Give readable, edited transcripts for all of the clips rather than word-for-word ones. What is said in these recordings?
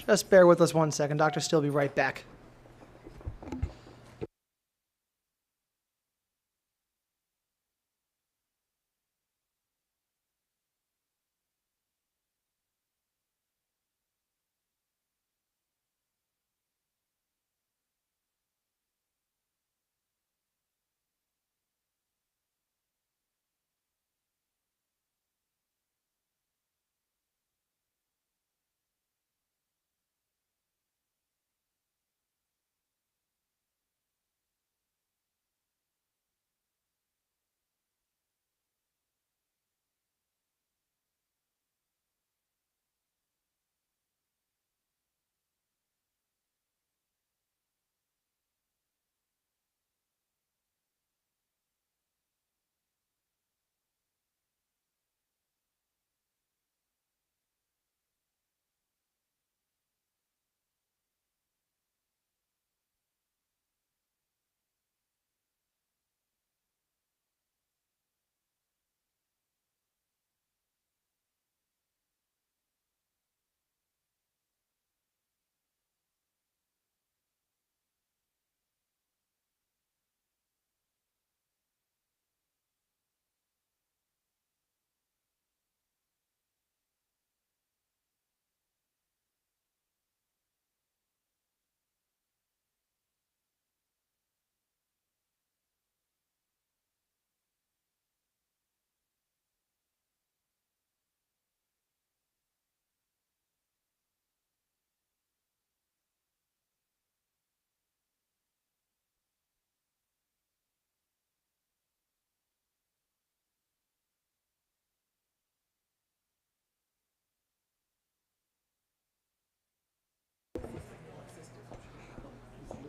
Just bear with us 1 second. Dr. Steele will be right back.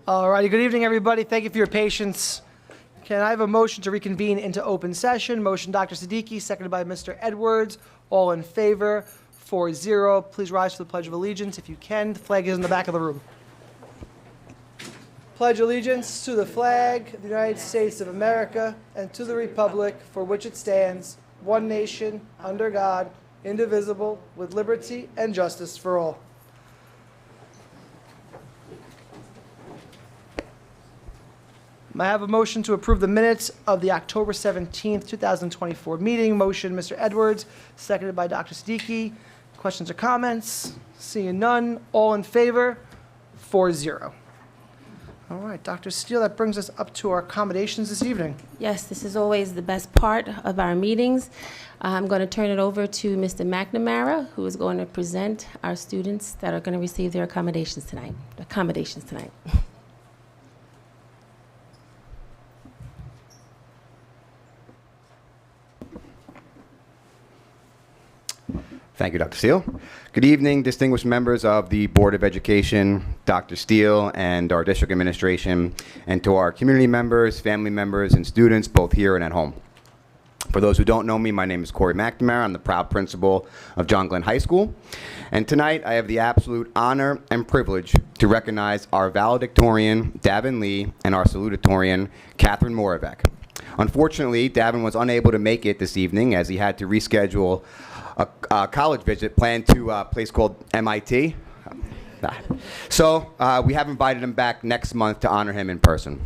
All righty, good evening, everybody. Thank you for your patience. Can I have a motion to reconvene into open session? Motion, Dr. Siddiqui, seconded by Mr. Edwards. All in favor, 4-0. Please rise for the Pledge of Allegiance if you can. The flag is in the back of the room. Pledge allegiance to the flag of the United States of America and to the republic for which it stands, one nation, under God, indivisible, with liberty and justice for all. May I have a motion to approve the minutes of the October 17th, 2024 meeting? Motion, Mr. Edwards, seconded by Dr. Siddiqui. Questions or comments? Seeing none. All in favor? 4-0. All right, Dr. Steele, that brings us up to our accommodations this evening. Yes, this is always the best part of our meetings. I'm going to turn it over to Mr. McNamara, who is going to present our students that are going to receive their accommodations tonight. Thank you, Dr. Steele. Good evening, distinguished members of the Board of Education, Dr. Steele, and our district administration, and to our community members, family members, and students, both here and at home. For those who don't know me, my name is Corey McNamara. I'm the proud principal of John Glenn High School. And tonight, I have the absolute honor and privilege to recognize our valedictorian, Davin Lee, and our salutatorian, Catherine Moravec. Unfortunately, Davin was unable to make it this evening as he had to reschedule a college visit planned to a place called MIT. So we have invited him back next month to honor him in person.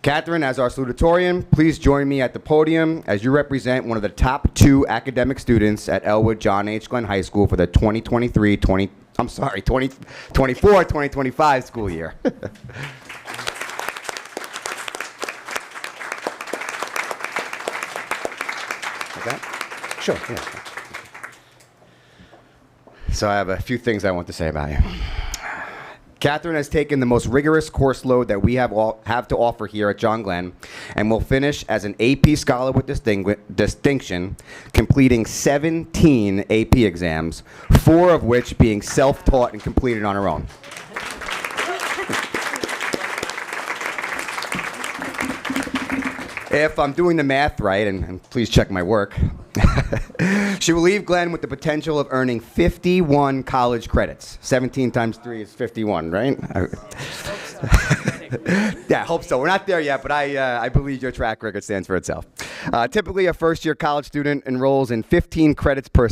Catherine, as our salutatorian, please join me at the podium as you represent one of the top 2 academic students at Elwood John H. Glenn High School for the 2024-2025 school year. Okay? Sure, yeah. So I have a few things I want to say about you. Catherine has taken the most rigorous course load that we have to offer here at John Glenn and will finish as an AP Scholar with distinction, completing 17 AP exams, 4 of which being self-taught and completed on her own. If I'm doing the math right, and please check my work, she will leave Glenn with the potential of earning 51 college credits. 17 times 3 is 51, right? Yeah, I hope so. We're not there yet, but I believe your track record stands for itself. Typically, a first-year college student enrolls in 15 credits per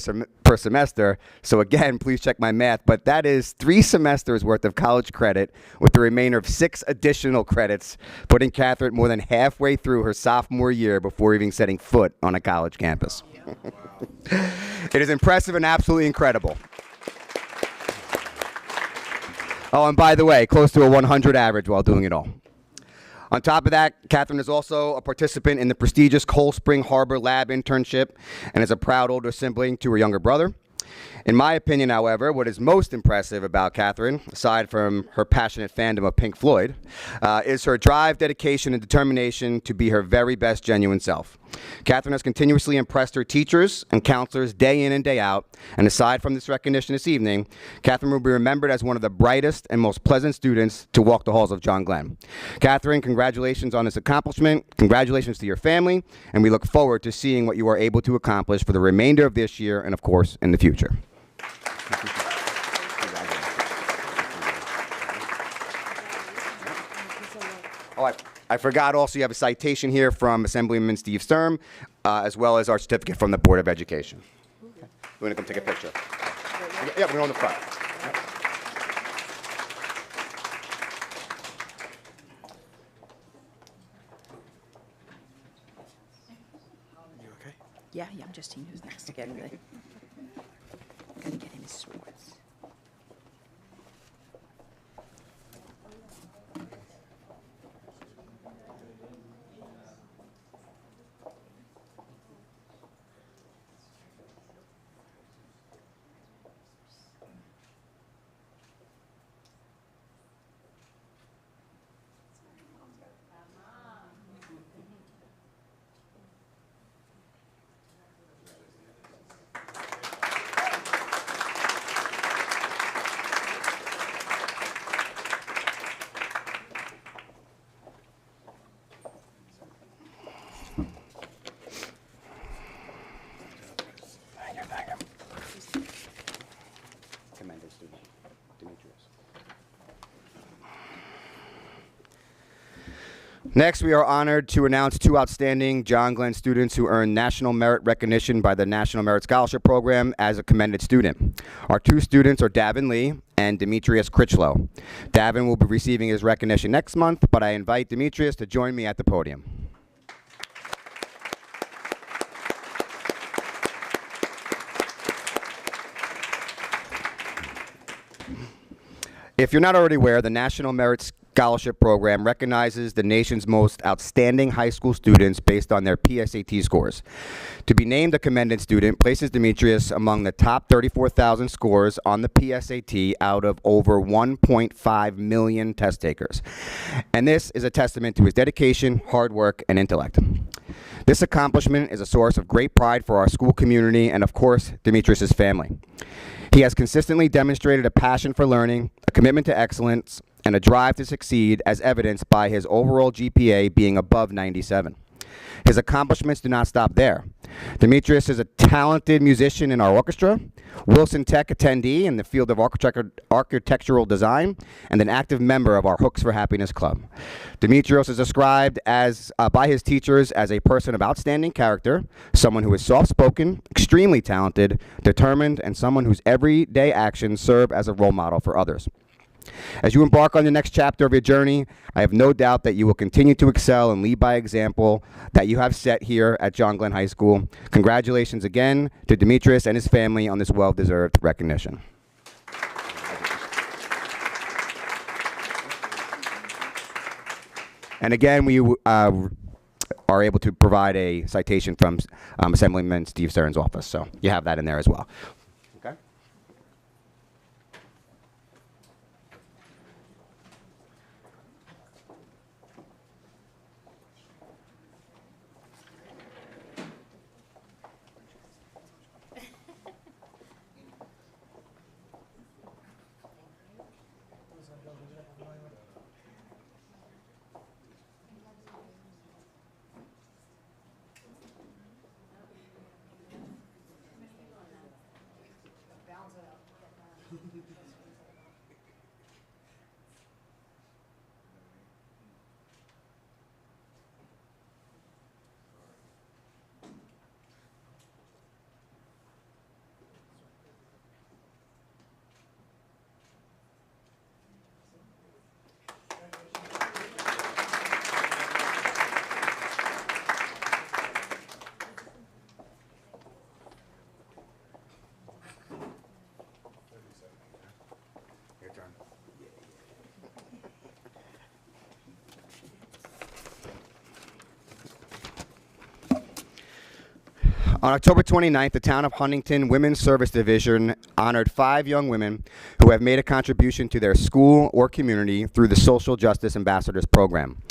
semester. So again, please check my math, but that is 3 semesters worth of college credit with the remainder of 6 additional credits, putting Catherine more than halfway through her sophomore year before even setting foot on a college campus. It is impressive and absolutely incredible. Oh, and by the way, close to a 100 average while doing it all. On top of that, Catherine is also a participant in the prestigious Cold Spring Harbor Lab internship and is a proud older sibling to her younger brother. In my opinion, however, what is most impressive about Catherine, aside from her passionate fandom of Pink Floyd, is her drive, dedication, and determination to be her very best genuine self. Catherine has continuously impressed her teachers and counselors day in and day out, and aside from this recognition this evening, Catherine will be remembered as one of the brightest and most pleasant students to walk the halls of John Glenn. Catherine, congratulations on this accomplishment, congratulations to your family, and we look forward to seeing what you are able to accomplish for the remainder of this year and, of course, in the future. Oh, I forgot also you have a citation here from Assemblyman Steve Sturm, as well as our certificate from the Board of Education. Okay. You want to come take a picture? Yeah, we're on the front. You okay? Yeah, I'm just seeing who's next to get him. Gotta get him his swords. Commended student, Demetrius. Next, we are honored to announce 2 outstanding John Glenn students who earned National Merit Recognition by the National Merit Scholarship Program as a commended student. Our 2 students are Davin Lee and Demetrius Critchlow. Davin will be receiving his recognition next month, but I invite Demetrius to join me at the podium. If you're not already aware, the National Merit Scholarship Program recognizes the nation's most outstanding high school students based on their PSAT scores. To be named a commended student places Demetrius among the top 34,000 scores on the PSAT out of over 1.5 million test takers. And this is a testament to his dedication, hard work, and intellect. This accomplishment is a source of great pride for our school community and, of course, Demetrius' family. He has consistently demonstrated a passion for learning, a commitment to excellence, and a drive to succeed, as evidenced by his overall GPA being above 97. His accomplishments do not stop there. Demetrius is a talented musician in our orchestra, Wilson Tech attendee in the field of architectural design, and an active member of our Hooks for Happiness Club. Demetrius is described as by his teachers as a person of outstanding character, someone who is soft-spoken, extremely talented, determined, and someone whose everyday actions serve as a role model for others. As you embark on the next chapter of your journey, I have no doubt that you will continue to excel and lead by example that you have set here at John Glenn High School. Congratulations again to Demetrius and his family on this well-deserved recognition. And again, we are able to provide a citation from Assemblyman Steve Stern's office, so you have that in there as well. Okay. On October 29th, the Town of Huntington Women's Service Division honored 5 young women who have made a contribution to their school or community through the Social Justice Ambassadors Program.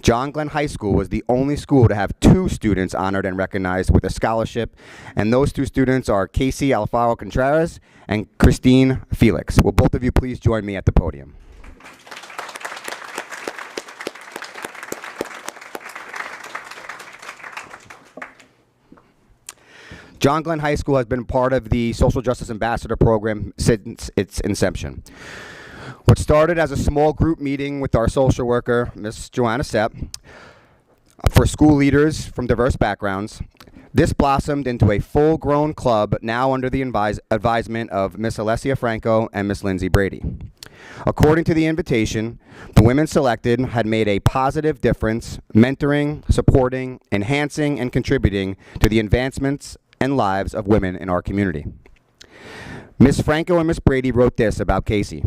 John Glenn High School was the only school to have 2 students honored and recognized with a scholarship, and those 2 students are Casey Alfaro Contreras and Christine Felix. Will both of you please join me at the podium? John Glenn High School has been part of the Social Justice Ambassador Program since its inception. What started as a small group meeting with our social worker, Ms. Joanna Sepp, for school leaders from diverse backgrounds, this blossomed into a full-grown club now under the advisement of Ms. Alessia Franco and Ms. Lindsay Brady. According to the invitation, the women selected had made a positive difference, mentoring, supporting, enhancing, and contributing to the advancements and lives of women in our community. Ms. Franco and Ms. Brady wrote this about Casey.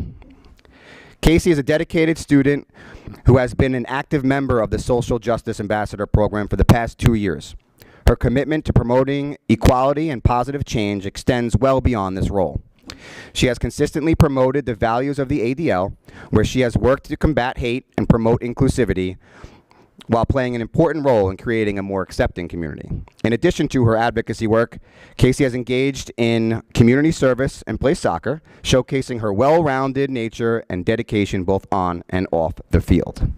Casey is a dedicated student who has been an active member of the Social Justice Ambassador Program for the past 2 years. Her commitment to promoting equality and positive change extends well beyond this role. She has consistently promoted the values of the ADL, where she has worked to combat hate and promote inclusivity, while playing an important role in creating a more accepting community. In addition to her advocacy work, Casey has engaged in community service and plays soccer, showcasing her well-rounded nature and dedication both on and off the field.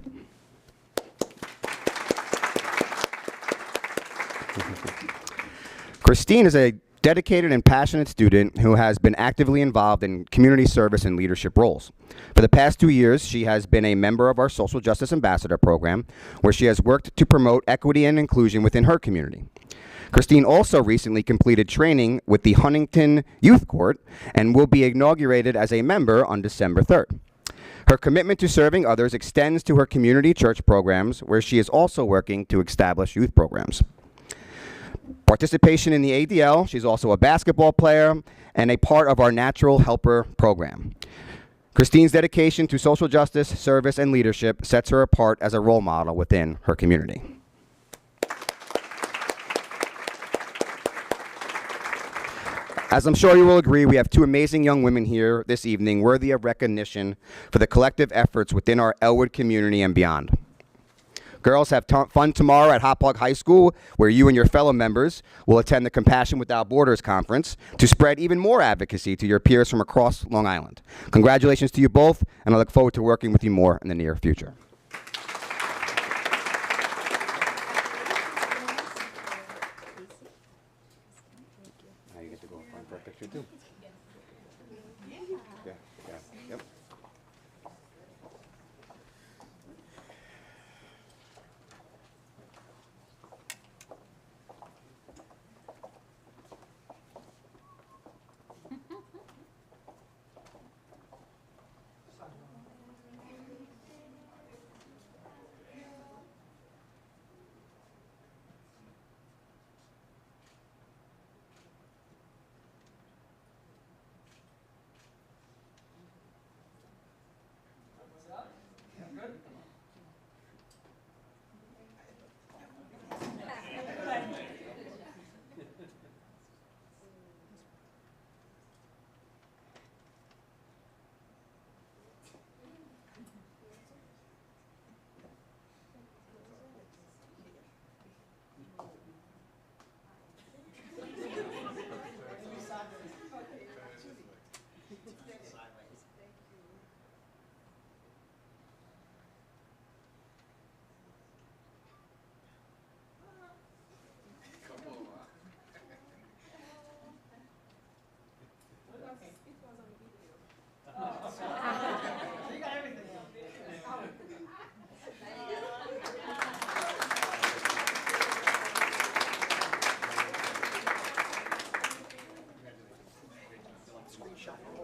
Christine is a dedicated and passionate student who has been actively involved in community service and leadership roles. For the past 2 years, she has been a member of our Social Justice Ambassador Program, where she has worked to promote equity and inclusion within her community. Christine also recently completed training with the Huntington Youth Court and will be inaugurated as a member on December 3rd. Her commitment to serving others extends to her community church programs, where she is also working to establish youth programs. Participation in the ADL, she's also a basketball player and a part of our Natural Helper program. Christine's dedication to social justice, service, and leadership sets her apart as a role model within her community. As I'm sure you will agree, we have 2 amazing young women here this evening worthy of recognition for the collective efforts within our Elwood community and beyond. Girls, have fun tomorrow at Hauppauge High School, where you and your fellow members will attend the Compassion Without Borders conference to spread even more advocacy to your peers from across Long Island. Congratulations to you both, and I look forward to working with you more in the near future. Now you get to go front for a picture too. Yeah, yep.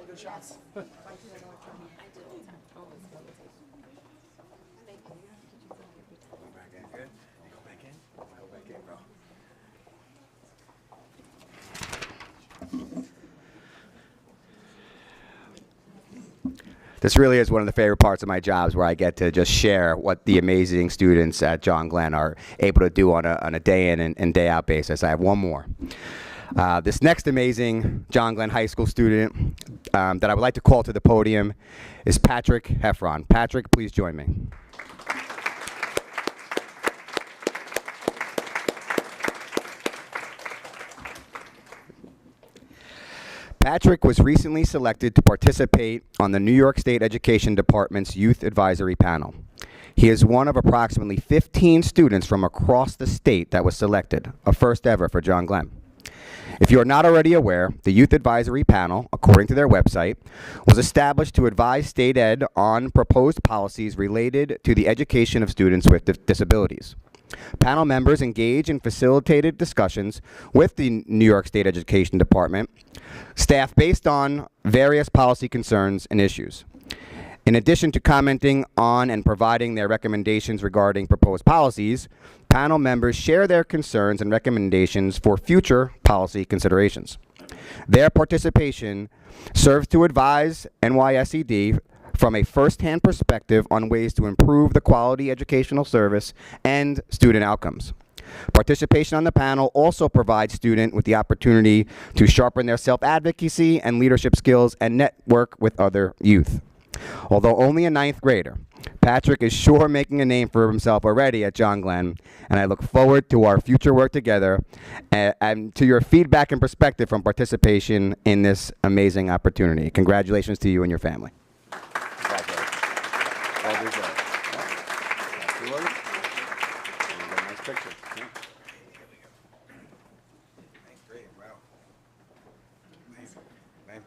Good shots. This really is one of the favorite parts of my jobs, where I get to just share what the amazing students at John Glenn are able to do on a day in and day out basis. I have one more. This next amazing John Glenn High School student that I would like to call to the podium is Patrick Heffron. Patrick, please join me. Patrick was recently selected to participate on the New York State Education Department's Youth Advisory Panel. He is one of approximately 15 students from across the state that was selected, a first ever for John Glenn. If you are not already aware, the Youth Advisory Panel, according to their website, was established to advise state ed on proposed policies related to the education of students with disabilities. Panel members engage in facilitated discussions with the New York State Education Department staff based on various policy concerns and issues. In addition to commenting on and providing their recommendations regarding proposed policies, panel members share their concerns and recommendations for future policy considerations. Their participation serves to advise NYSED from a first-hand perspective on ways to improve the quality educational service and student outcomes. Participation on the panel also provides students with the opportunity to sharpen their self-advocacy and leadership skills and network with other youth. Although only a 9th grader, Patrick is sure making a name for himself already at John Glenn, and I look forward to our future work together and to your feedback and perspective from participation in this amazing opportunity. Congratulations to you and your family.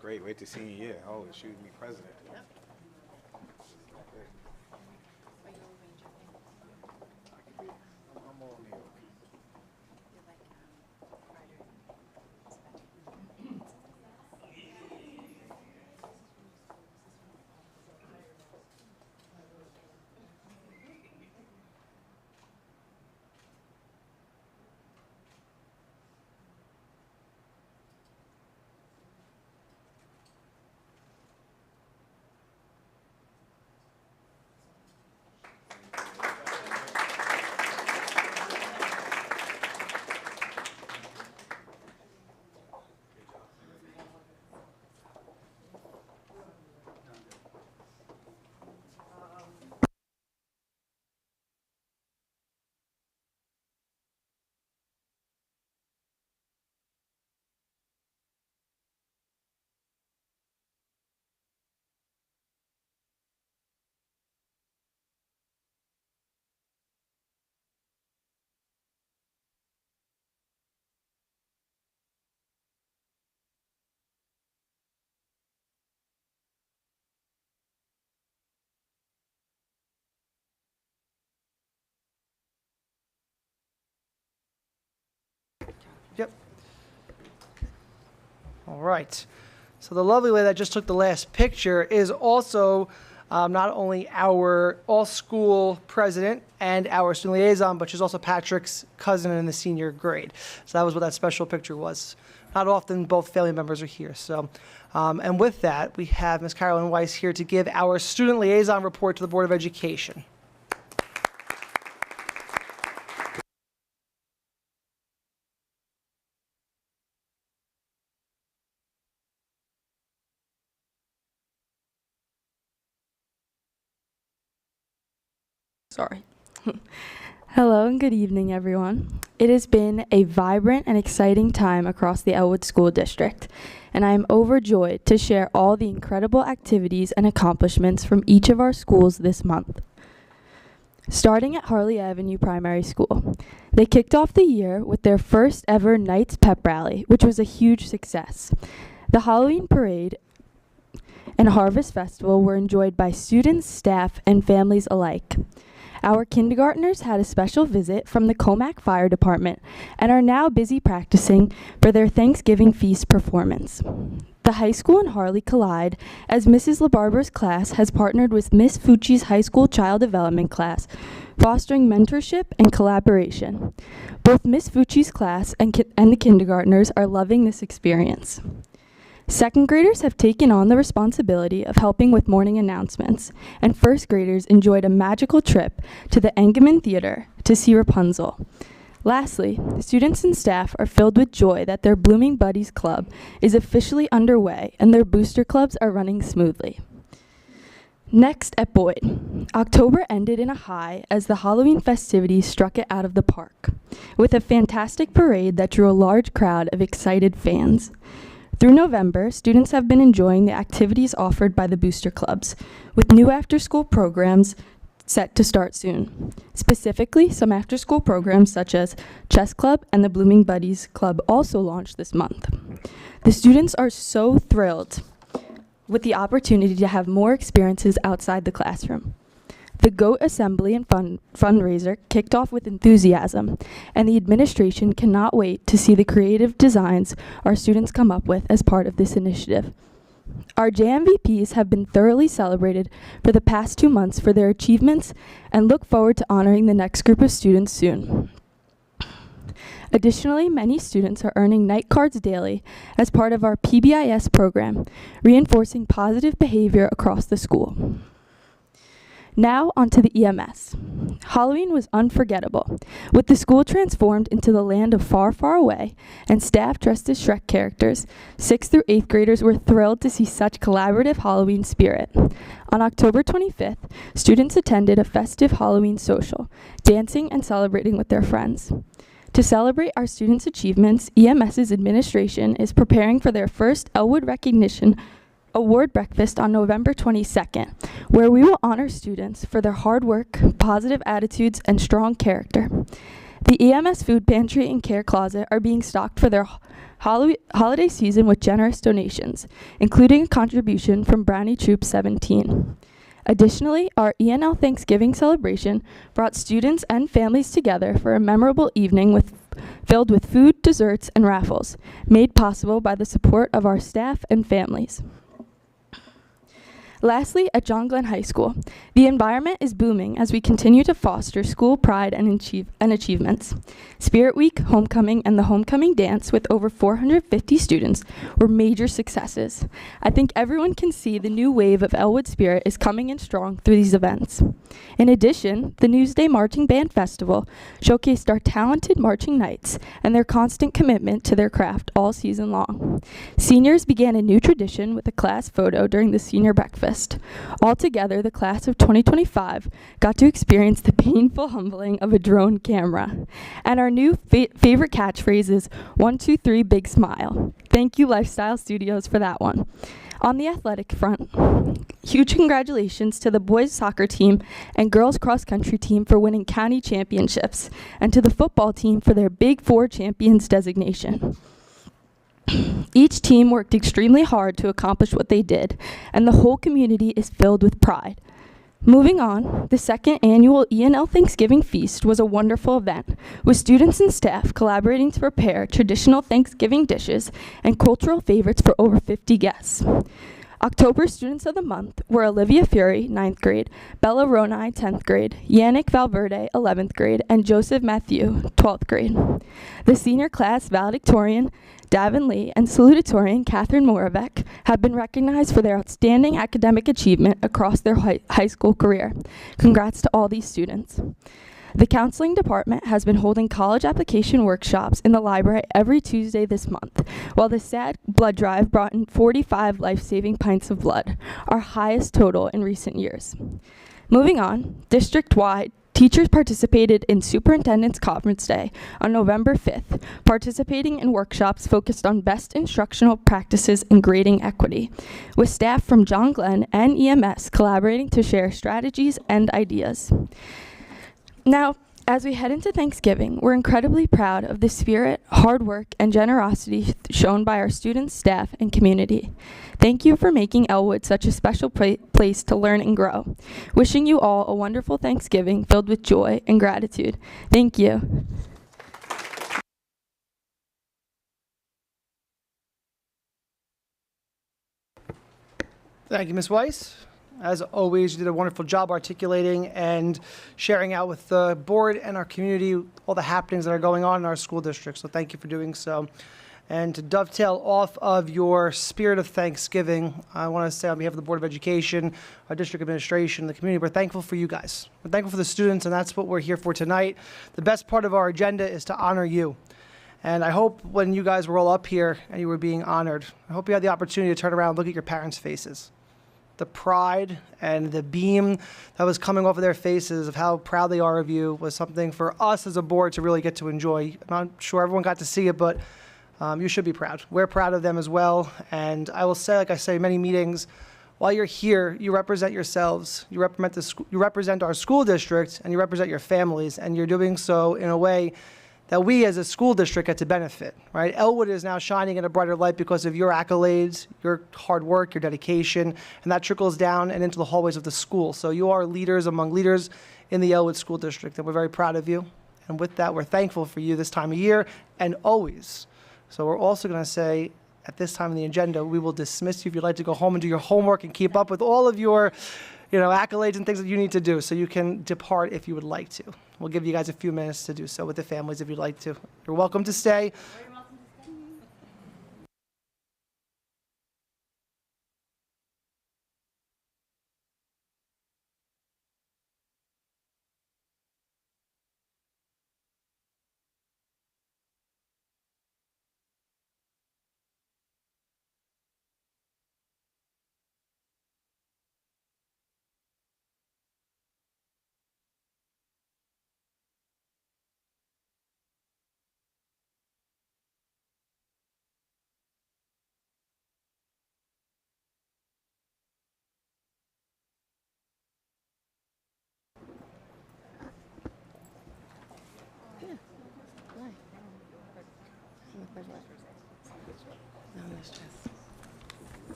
Great. Wait to see you. Yeah. Oh, shoot me president. Yep. All right. So the lovely lady that just took the last picture is also not only our all-school president and our student liaison, but she's also Patrick's cousin in the senior grade. So that was what that special picture was. Not often both family members are here. So, and with that, we have Ms. Carolyn Weiss here to give our student liaison report to the Board of Education. Sorry. Hello and good evening, everyone. It has been a vibrant and exciting time across the Elwood School District, and I am overjoyed to share all the incredible activities and accomplishments from each of our schools this month. Starting at Harley Avenue Primary School, they kicked off the year with their first ever Knights Pep Rally, which was a huge success. The Halloween Parade and Harvest Festival were enjoyed by students, staff, and families alike. Our kindergartners had a special visit from the Comac Fire Department and are now busy practicing for their Thanksgiving feast performance. The high school and Harley collide as Mrs. LaBarber's class has partnered with Miss Fucci's high school child development class, fostering mentorship and collaboration. Both Miss Fucci's class and the kindergartners are loving this experience. Second graders have taken on the responsibility of helping with morning announcements, and first graders enjoyed a magical trip to the Engelman Theater to see Rapunzel. Lastly, students and staff are filled with joy that their Blooming Buddies Club is officially underway and their booster clubs are running smoothly. Next at Boyd, October ended in a high as the Halloween festivities struck it out of the park, with a fantastic parade that drew a large crowd of excited fans. Through November, students have been enjoying the activities offered by the booster clubs, with new after-school programs set to start soon. Specifically, some after-school programs such as Chess Club and the Blooming Buddies Club also launched this month. The students are so thrilled with the opportunity to have more experiences outside the classroom. The GOAT Assembly and fundraiser kicked off with enthusiasm, and the administration cannot wait to see the creative designs our students come up with as part of this initiative. Our JMVPs have been thoroughly celebrated for the past 2 months for their achievements and look forward to honoring the next group of students soon. Additionally, many students are earning night cards daily as part of our PBIS program, reinforcing positive behavior across the school. Now onto the EMS. Halloween was unforgettable, with the school transformed into the land of far, far away and staff dressed as Shrek characters. 6th through 8th graders were thrilled to see such collaborative Halloween spirit. On October 25th, students attended a festive Halloween social, dancing and celebrating with their friends. To celebrate our students' achievements, EMS's administration is preparing for their first Elwood Recognition Award Breakfast on November 22nd, where we will honor students for their hard work, positive attitudes, and strong character. The EMS food pantry and care closet are being stocked for their holiday season with generous donations, including a contribution from Brownie Troop 17. Additionally, our ENL Thanksgiving celebration brought students and families together for a memorable evening filled with food, desserts, and raffles, made possible by the support of our staff and families. Lastly, at John Glenn High School, the environment is booming as we continue to foster school pride and achievements. Spirit Week, Homecoming, and the Homecoming Dance with over 450 students were major successes. I think everyone can see the new wave of Elwood spirit is coming in strong through these events. In addition, the Newsday Marching Band Festival showcased our talented marching knights and their constant commitment to their craft all season long. Seniors began a new tradition with a class photo during the senior breakfast. Altogether, the class of 2025 got to experience the painful humbling of a drone camera. And our new favorite catchphrase is 1, 2, 3, big smile. Thank you, Lifestyle Studios, for that one. On the athletic front, huge congratulations to the boys soccer team and girls cross country team for winning county championships, and to the football team for their Big Four champions designation. Each team worked extremely hard to accomplish what they did, and the whole community is filled with pride. Moving on, the second annual ENL Thanksgiving Feast was a wonderful event, with students and staff collaborating to prepare traditional Thanksgiving dishes and cultural favorites for over 50 guests. October students of the month were Olivia Fury, 9th grade, Bella Ronai, 10th grade, Yannick Valverde, 11th grade, and Joseph Matthew, 12th grade. The senior class valedictorian, Davin Lee, and salutatorian, Catherine Moravec, have been recognized for their outstanding academic achievement across their high school career. Congrats to all these students. The counseling department has been holding college application workshops in the library every Tuesday this month, while the SAD blood drive brought in 45 life-saving pints of blood, our highest total in recent years. Moving on, district-wide, teachers participated in Superintendent's Conference Day on November 5th, participating in workshops focused on best instructional practices and grading equity, with staff from John Glenn and EMS collaborating to share strategies and ideas. Now, as we head into Thanksgiving, we're incredibly proud of the spirit, hard work, and generosity shown by our students, staff, and community. Thank you for making Elwood such a special place to learn and grow. Wishing you all a wonderful Thanksgiving filled with joy and gratitude. Thank you. Thank you, Ms. Weiss. As always, you did a wonderful job articulating and sharing out with the board and our community all the happenings that are going on in our school district. So thank you for doing so. And to dovetail off of your spirit of Thanksgiving, I want to say on behalf of the Board of Education, our district administration, the community, we're thankful for you guys. We're thankful for the students, and that's what we're here for tonight. The best part of our agenda is to honor you. And I hope when you guys were all up here and you were being honored, I hope you had the opportunity to turn around and look at your parents' faces. The pride and the beam that was coming off of their faces of how proud they are of you was something for us as a board to really get to enjoy. I'm not sure everyone got to see it, but you should be proud. We're proud of them as well. And I will say, like I say in many meetings, while you're here, you represent yourselves, you represent our school district, and you represent your families, and you're doing so in a way that we as a school district get to benefit, right? Elwood is now shining in a brighter light because of your accolades, your hard work, your dedication, and that trickles down and into the hallways of the school. So you are leaders among leaders in the Elwood School District, and we're very proud of you. And with that, we're thankful for you this time of year and always. So we're also gonna say, at this time in the agenda, we will dismiss you if you'd like to go home and do your homework and keep up with all of your accolades and things that you need to do, so you can depart if you would like to. We'll give you guys a few minutes to do so with the families if you'd like to. You're welcome to stay.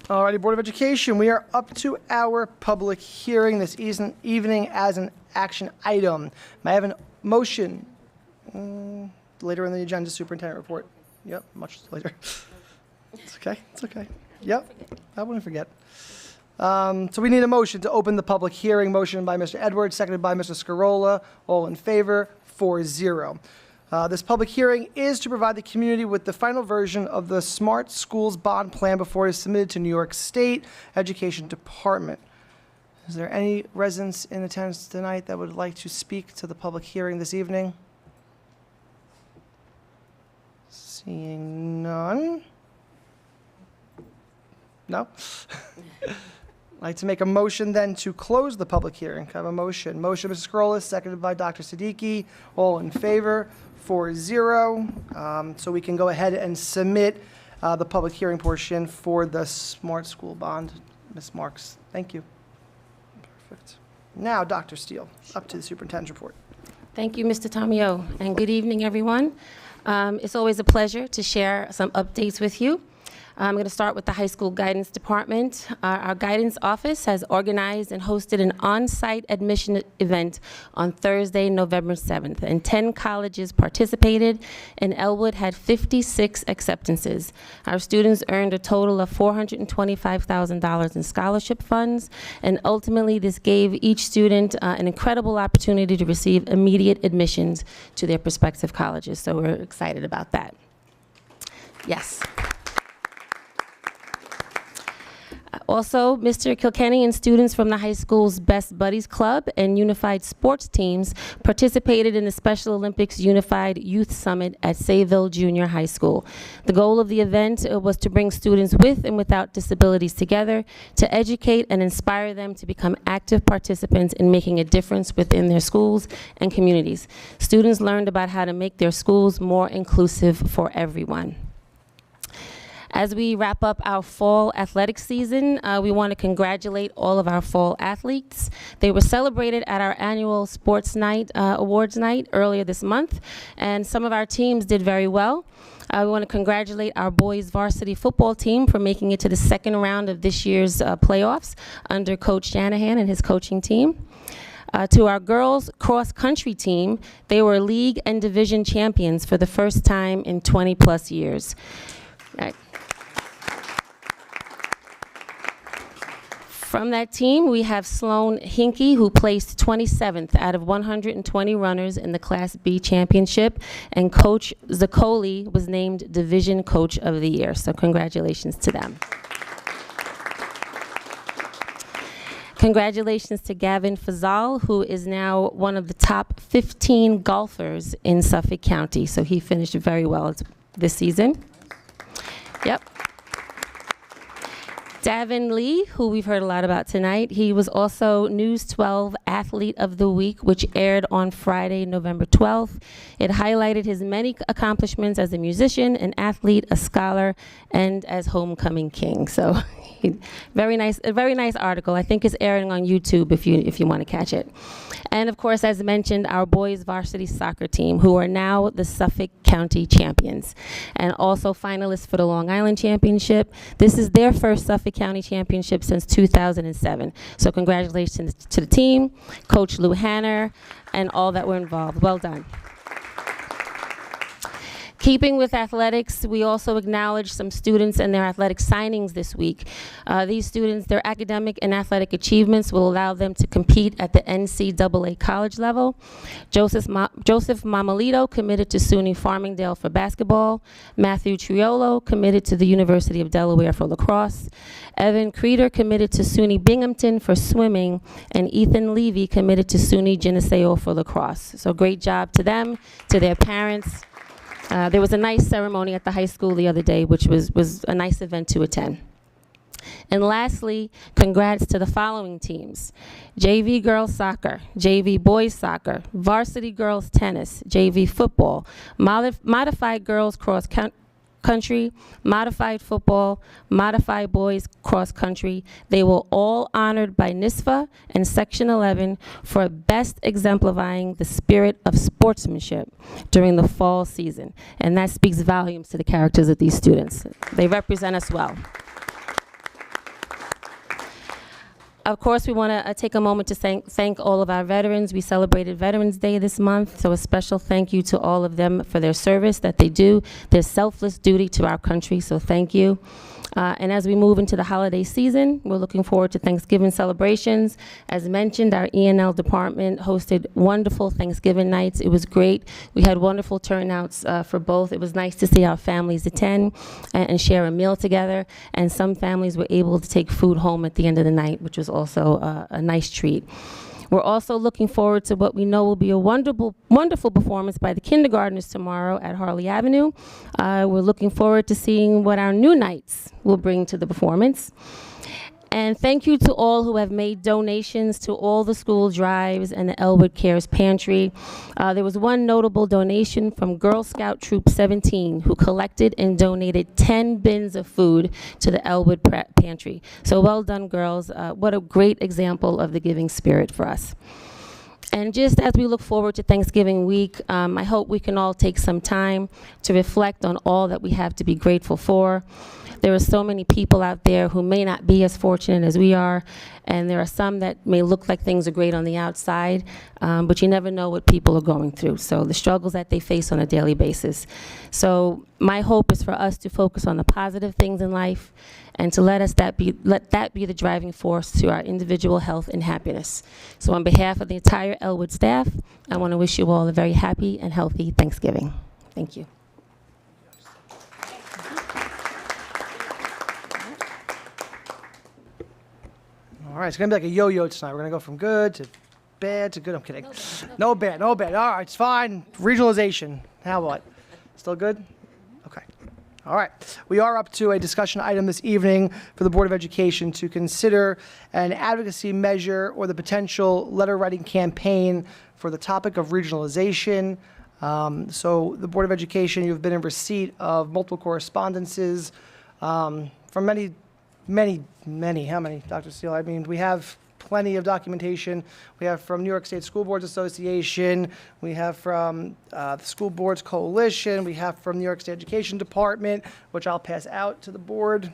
Alrighty, Board of Education, we are up to our public hearing this evening as an action item. May I have a motion? Later in the agenda, superintendent report. Yep, much later. It's okay, it's okay. Yep, I wouldn't forget. So we need a motion to open the public hearing. Motion by Mr. Edwards, seconded by Mr. Scarola. All in favor, 4-0. This public hearing is to provide the community with the final version of the Smart Schools Bond Plan before it is submitted to New York State Education Department. Is there any residents in attendance tonight that would like to speak to the public hearing this evening? Seeing none. No? I'd like to make a motion then to close the public hearing. Can I have a motion? Motion, Mrs. Scrollis, seconded by Dr. Siddiqui. All in favor, 4-0. So we can go ahead and submit the public hearing portion for the Smart School Bond. Ms. Marks, thank you. Perfect. Now, Dr. Steele, up to the superintendent's report. Thank you, Mr. Tomio, and good evening, everyone. It's always a pleasure to share some updates with you. I'm going to start with the high school guidance department. Our guidance office has organized and hosted an on-site admission event on Thursday, November 7th, and 10 colleges participated, and Elwood had 56 acceptances. Our students earned a total of $425,000 in scholarship funds, and ultimately this gave each student an incredible opportunity to receive immediate admissions to their prospective colleges, so we're excited about that. Yes. Also, Mr. Kilkenny and students from the high school's Best Buddies Club and Unified Sports teams participated in the Special Olympics Unified Youth Summit at Sayville Junior High School. The goal of the event was to bring students with and without disabilities together to educate and inspire them to become active participants in making a difference within their schools and communities. Students learned about how to make their schools more inclusive for everyone. As we wrap up our fall athletic season, we want to congratulate all of our fall athletes. They were celebrated at our annual sports night, awards night earlier this month, and some of our teams did very well. We want to congratulate our boys varsity football team for making it to the second round of this year's playoffs under Coach Shanahan and his coaching team. To our girls cross-country team, they were league and division champions for the first time in 20-plus years. From that team, we have Sloan Hinkie, who placed 27th out of 120 runners in the Class B championship, and Coach Zaccoli was named Division Coach of the Year. So congratulations to them. Congratulations to Gavin Fazal, who is now one of the top 15 golfers in Suffolk County. So he finished very well this season. Yep. Davin Lee, who we've heard a lot about tonight, he was also News 12 Athlete of the Week, which aired on Friday, November 12th. It highlighted his many accomplishments as a musician, an athlete, a scholar, and as homecoming king. So very nice, a very nice article. I think it's airing on YouTube if you want to catch it. And of course, as mentioned, our boys varsity soccer team, who are now the Suffolk County champions, and also finalists for the Long Island Championship. This is their first Suffolk County Championship since 2007. So congratulations to the team, Coach Lou Hanner, and all that were involved. Well done. Keeping with athletics, we also acknowledge some students and their athletic signings this week. These students, their academic and athletic achievements will allow them to compete at the NCAA college level. Joseph Mamalito committed to SUNY Farmingdale for basketball. Matthew Triolo committed to the University of Delaware for lacrosse. Evan Creeder committed to SUNY Binghamton for swimming. And Ethan Levy committed to SUNY Geneseo for lacrosse. So great job to them, to their parents. There was a nice ceremony at the high school the other day, which was a nice event to attend. And lastly, congrats to the following teams: JV girls soccer, JV boys soccer, varsity girls tennis, JV football, modified girls cross country, modified football, modified boys cross country. They were all honored by NISFA and Section 11 for best exemplifying the spirit of sportsmanship during the fall season. And that speaks volumes to the characters of these students. They represent us well. Of course, we want to take a moment to thank all of our veterans. We celebrated Veterans Day this month, so a special thank you to all of them for their service that they do, their selfless duty to our country, so thank you. And as we move into the holiday season, we're looking forward to Thanksgiving celebrations. As mentioned, our E&L department hosted wonderful Thanksgiving nights. It was great. We had wonderful turnouts for both. It was nice to see our families attend and share a meal together. And some families were able to take food home at the end of the night, which was also a nice treat. We're also looking forward to what we know will be a wonderful performance by the kindergartners tomorrow at Harley Avenue. We're looking forward to seeing what our new Knights will bring to the performance. And thank you to all who have made donations to all the school drives and the Elwood Cares Pantry. There was one notable donation from Girl Scout Troop 17, who collected and donated 10 bins of food to the Elwood Pantry. So well done, girls. What a great example of the giving spirit for us. And just as we look forward to Thanksgiving week, I hope we can all take some time to reflect on all that we have to be grateful for. There are so many people out there who may not be as fortunate as we are, and there are some that may look like things are great on the outside, but you never know what people are going through. So the struggles that they face on a daily basis. So my hope is for us to focus on the positive things in life and to let that be the driving force to our individual health and happiness. So on behalf of the entire Elwood staff, I want to wish you all a very happy and healthy Thanksgiving. Thank you. All right, it's going to be like a yo-yo tonight. We're going to go from good to bad to good. I'm kidding. No bad. All right, it's fine. Regionalization. How what? Still good? Okay. All right. We are up to a discussion item this evening for the Board of Education to consider an advocacy measure or the potential letter writing campaign for the topic of regionalization. So the Board of Education, you've been in receipt of multiple correspondences from many, how many, Dr. Steele? I mean, we have plenty of documentation. We have from New York State School Boards Association. We have from the School Boards Coalition. We have from New York State Education Department, which I'll pass out to the board.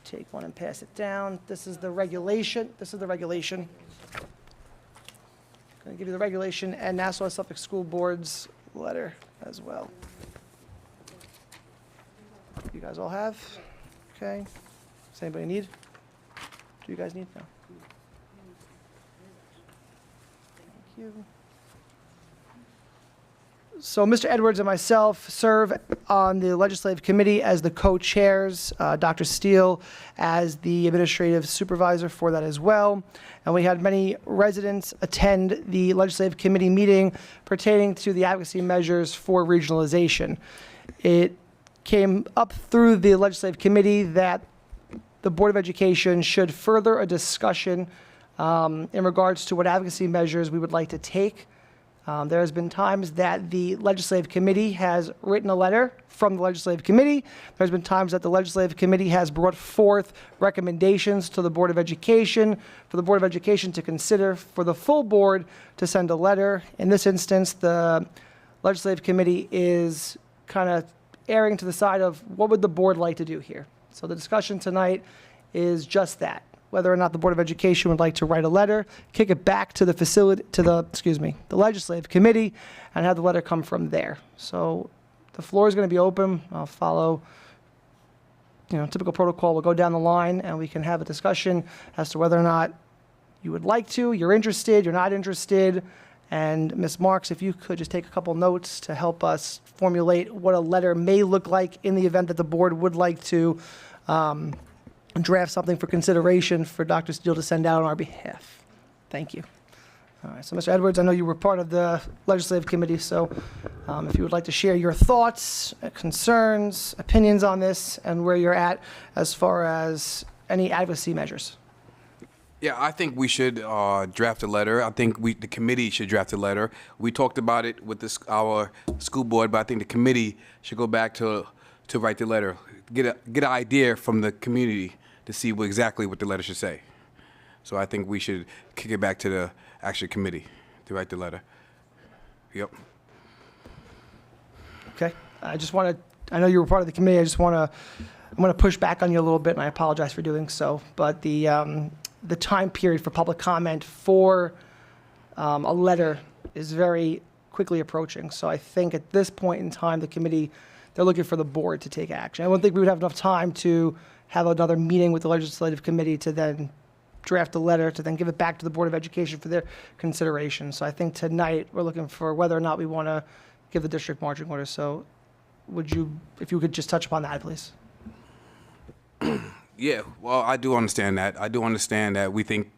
Take one and pass it down. This is the regulation. I'm going to give you the regulation and Nassau Suffolk School Board's letter as well. You guys all have? Okay. Does anybody need? Do you guys need? No. Thank you. So Mr. Edwards and myself serve on the legislative committee as the co-chairs, Dr. Steele as the administrative supervisor for that as well. And we had many residents attend the legislative committee meeting pertaining to the advocacy measures for regionalization. It came up through the legislative committee that the Board of Education should further a discussion in regards to what advocacy measures we would like to take. There has been times that the legislative committee has written a letter from the legislative committee. There's been times that the legislative committee has brought forth recommendations to the Board of Education, for the Board of Education to consider, for the full board to send a letter. In this instance, the legislative committee is kind of erring to the side of what would the board like to do here. So the discussion tonight is just that. Whether or not the Board of Education would like to write a letter, kick it back to the the legislative committee, and have the letter come from there. So the floor is going to be open. I'll follow, typical protocol. We'll go down the line, and we can have a discussion as to whether or not you would like to, you're interested, you're not interested. And Ms. Marks, if you could just take a couple notes to help us formulate what a letter may look like in the event that the board would like to draft something for consideration for Dr. Steele to send out on our behalf. Thank you. All right, so Mr. Edwards, I know you were part of the legislative committee, so if you would like to share your thoughts, concerns, opinions on this, and where you're at as far as any advocacy measures. Yeah, I think we should draft a letter. I think the committee should draft a letter. We talked about it with our school board, but I think the committee should go back to write the letter, get an idea from the community to see exactly what the letter should say. So I think we should kick it back to the actual committee to write the letter. Yep. Okay. I know you were part of the committee. I'm going to push back on you a little bit, and I apologize for doing so. But the time period for public comment for a letter is very quickly approaching. So I think at this point in time, the committee, they're looking for the board to take action. I don't think we would have enough time to have another meeting with the legislative committee to then draft a letter, to then give it back to the Board of Education for their consideration. So I think tonight we're looking for whether or not we want to give the district marching orders. So if you could just touch upon that, please. Yeah, well, I do understand that. I do understand that we think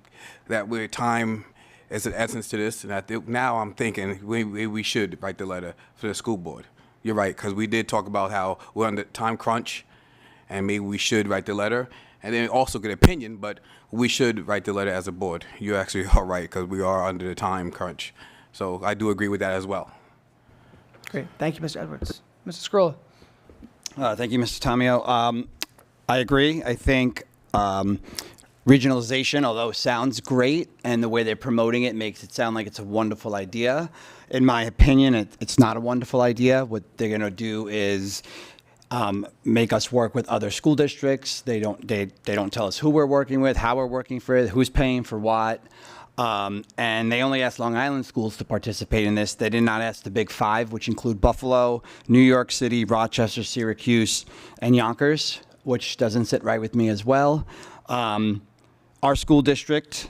that time is an essence to this, and now I'm thinking we should write the letter for the school board. You're right, because we did talk about how we're under time crunch, and maybe we should write the letter, and then also get opinion, but we should write the letter as a board. You actually are right, because we are under the time crunch. So I do agree with that as well. Great. Thank you, Mr. Edwards. Mr. Scrolla. Thank you, Mr. Tamio. I agree. I think regionalization, although it sounds great, and the way they're promoting it makes it sound like it's a wonderful idea. In my opinion, it's not a wonderful idea. What they're going to do is make us work with other school districts. They don't tell us who we're working with, how we're working for it, who's paying for what. And they only asked Long Island schools to participate in this. They did not ask the Big Five, which include Buffalo, New York City, Rochester, Syracuse, and Yonkers, which doesn't sit right with me as well. Our school district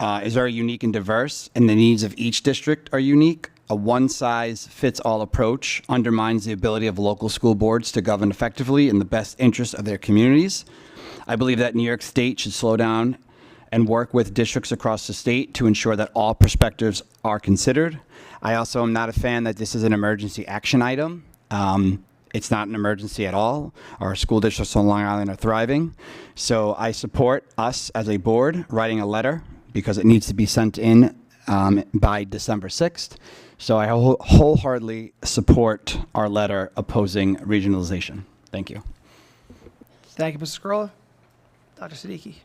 is very unique and diverse, and the needs of each district are unique. A one-size-fits-all approach undermines the ability of local school boards to govern effectively in the best interest of their communities. I believe that New York State should slow down and work with districts across the state to ensure that all perspectives are considered. I also am not a fan that this is an emergency action item. It's not an emergency at all. Our school districts on Long Island are thriving. So I support us as a board writing a letter because it needs to be sent in by December 6th. So I wholeheartedly support our letter opposing regionalization. Thank you. Thank you, Mr. Scrolla. Dr. Siddiqui.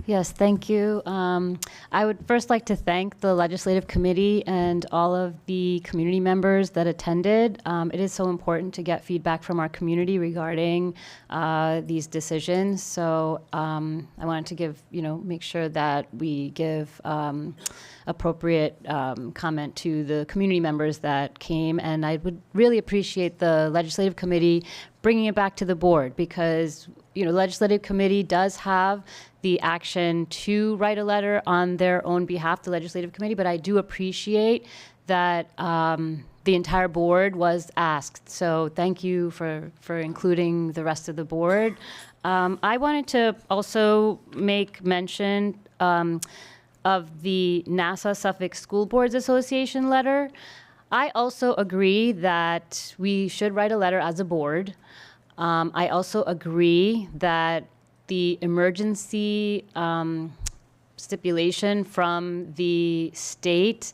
Yes, thank you. I would first like to thank the Legislative Committee and all of the community members that attended. It is so important to get feedback from our community regarding these decisions. So I wanted to make sure that we give appropriate comment to the community members that came. And I would really appreciate the Legislative Committee bringing it back to the board, because, you know, legislative committee does have the action to write a letter on their own behalf, the legislative committee, but I do appreciate that the entire board was asked. So thank you for including the rest of the board. I wanted to also make mention of the Nassau Suffolk School Boards Association letter. I also agree that we should write a letter as a board. I also agree that the emergency stipulation from the state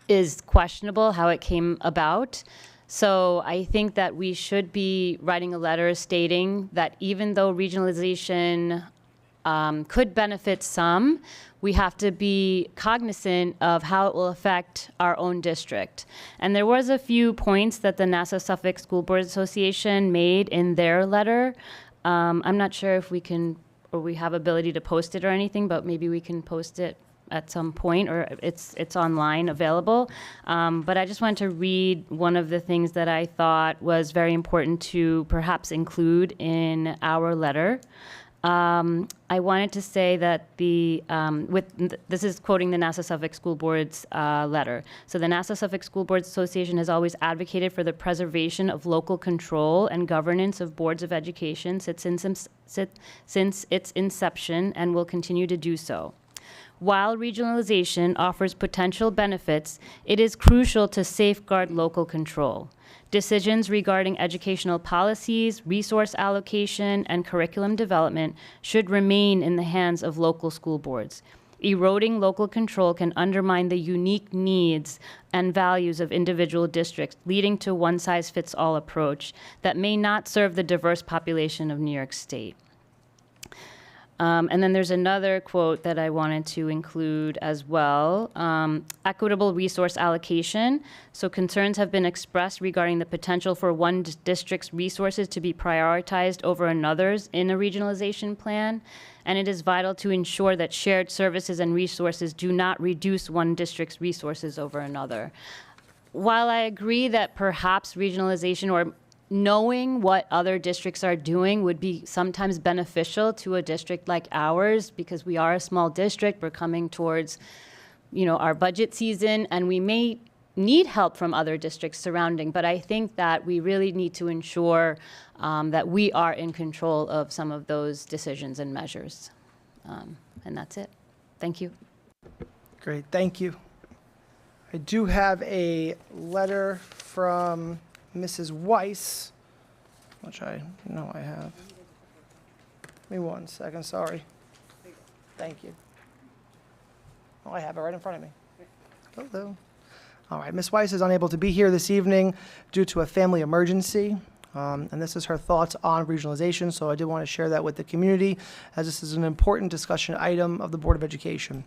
is questionable, how it came about. So I think that we should be writing a letter stating that even though regionalization could benefit some, we have to be cognizant of how it will affect our own district. And there was a few points that the Nassau Suffolk School Boards Association made in their letter. I'm not sure if we can, or we have ability to post it or anything, but maybe we can post it at some point, or it's online available. But I just wanted to read one of the things that I thought was very important to perhaps include in our letter. I wanted to say that this is quoting the Nassau Suffolk School Board's letter. So the Nassau Suffolk School Boards Association has always advocated for the preservation of local control and governance of boards of education since its inception, and will continue to do so. While regionalization offers potential benefits, it is crucial to safeguard local control. Decisions regarding educational policies, resource allocation, and curriculum development should remain in the hands of local school boards. Eroding local control can undermine the unique needs and values of individual districts, leading to a one-size-fits-all approach that may not serve the diverse population of New York State. And then there's another quote that I wanted to include as well. Equitable resource allocation. So concerns have been expressed regarding the potential for one district's resources to be prioritized over another's in a regionalization plan. And it is vital to ensure that shared services and resources do not reduce one district's resources over another. While I agree that perhaps regionalization or knowing what other districts are doing would be sometimes beneficial to a district like ours, because we are a small district, we're coming towards, you know, our budget season, and we may need help from other districts surrounding. But I think that we really need to ensure that we are in control of some of those decisions and measures. And that's it. Thank you. Great, thank you. I do have a letter from Mrs. Weiss, which I know I have. Give me 1 second, sorry. Thank you. Oh, I have it right in front of me. Hello. All right, Ms. Weiss is unable to be here this evening due to a family emergency. And this is her thoughts on regionalization, so I did want to share that with the community, as this is an important discussion item of the Board of Education.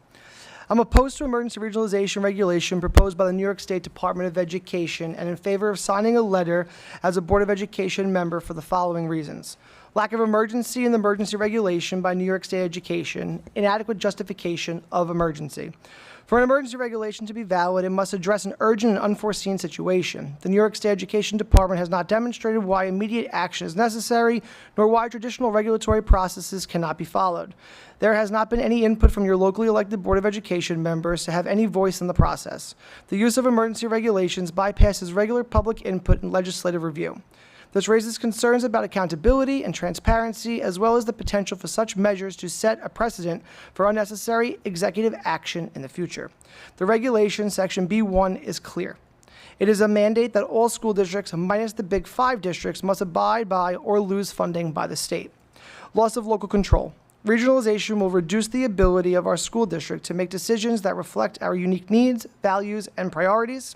I'm opposed to emergency regionalization regulation proposed by the New York State Department of Education and in favor of signing a letter as a Board of Education member for the following reasons. Lack of emergency in the emergency regulation by New York State Education, inadequate justification of emergency. For an emergency regulation to be valid, it must address an urgent and unforeseen situation. The New York State Education Department has not demonstrated why immediate action is necessary, nor why traditional regulatory processes cannot be followed. There has not been any input from your locally elected Board of Education members to have any voice in the process. The use of emergency regulations bypasses regular public input and legislative review. This raises concerns about accountability and transparency, as well as the potential for such measures to set a precedent for unnecessary executive action in the future. The regulation, Section B1, is clear. It is a mandate that all school districts, minus the Big Five districts, must abide by or lose funding by the state. Loss of local control. Regionalization will reduce the ability of our school district to make decisions that reflect our unique needs, values, and priorities.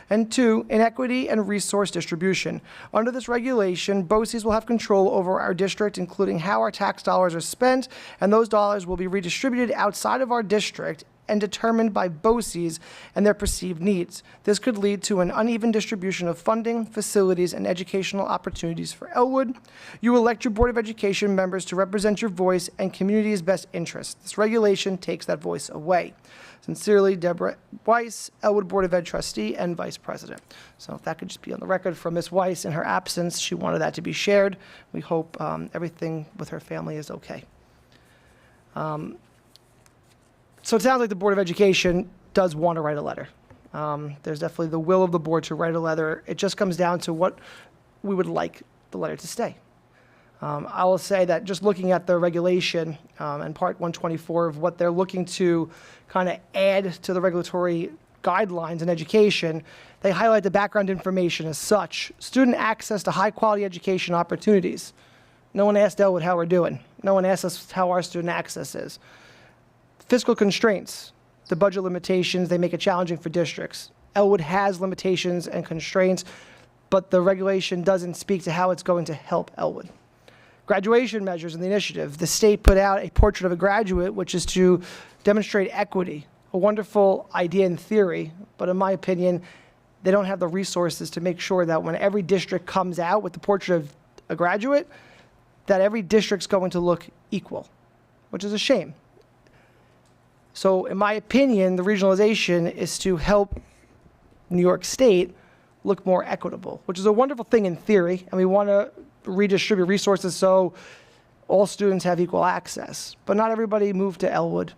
And 2, inequity and resource distribution. Under this regulation, BOCES will have control over our district, including how our tax dollars are spent, and those dollars will be redistributed outside of our district and determined by BOCES and their perceived needs. This could lead to an uneven distribution of funding, facilities, and educational opportunities for Elwood. You elect your Board of Education members to represent your voice and community's best interests. This regulation takes that voice away. Sincerely, Deborah Weiss, Elwood Board of Ed trustee and vice president. So if that could just be on the record from Ms. Weiss in her absence, she wanted that to be shared. We hope everything with her family is okay. So it sounds like the Board of Education does want to write a letter. There's definitely the will of the board to write a letter. It just comes down to what we would like the letter to say. I will say that just looking at the regulation and Part 124 of what they're looking to kind of add to the regulatory guidelines in education, they highlight the background information as such. Student access to high-quality education opportunities. No one asked Elwood how we're doing. No one asked us how our student access is. Fiscal constraints, the budget limitations, they make it challenging for districts. Elwood has limitations and constraints, but the regulation doesn't speak to how it's going to help Elwood. Graduation measures in the initiative. The state put out a portrait of a graduate, which is to demonstrate equity. A wonderful idea in theory, but in my opinion, they don't have the resources to make sure that when every district comes out with the portrait of a graduate, that every district's going to look equal, which is a shame. So in my opinion, the regionalization is to help New York State look more equitable, which is a wonderful thing in theory, and we want to redistribute resources so all students have equal access. But not everybody moved to Elwood,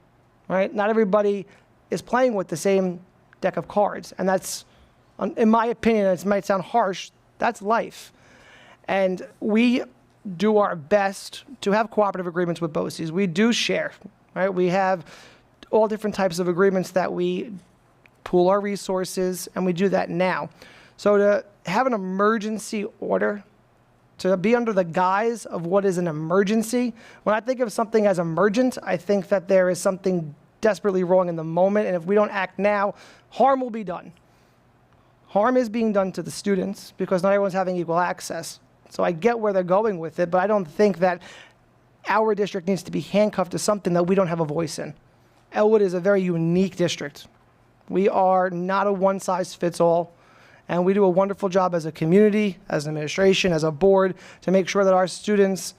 right? Not everybody is playing with the same deck of cards, and that's, in my opinion, it might sound harsh, that's life. And we do our best to have cooperative agreements with BOCES. We do share, right? We have all different types of agreements that we pool our resources, and we do that now. So to have an emergency order, to be under the guise of what is an emergency, when I think of something as emergent, I think that there is something desperately wrong in the moment, and if we don't act now, harm will be done. Harm is being done to the students because not everyone's having equal access. So I get where they're going with it, but I don't think that our district needs to be handcuffed to something that we don't have a voice in. Elwood is a very unique district. We are not a one-size-fits-all, and we do a wonderful job as a community, as an administration, as a board, to make sure that our students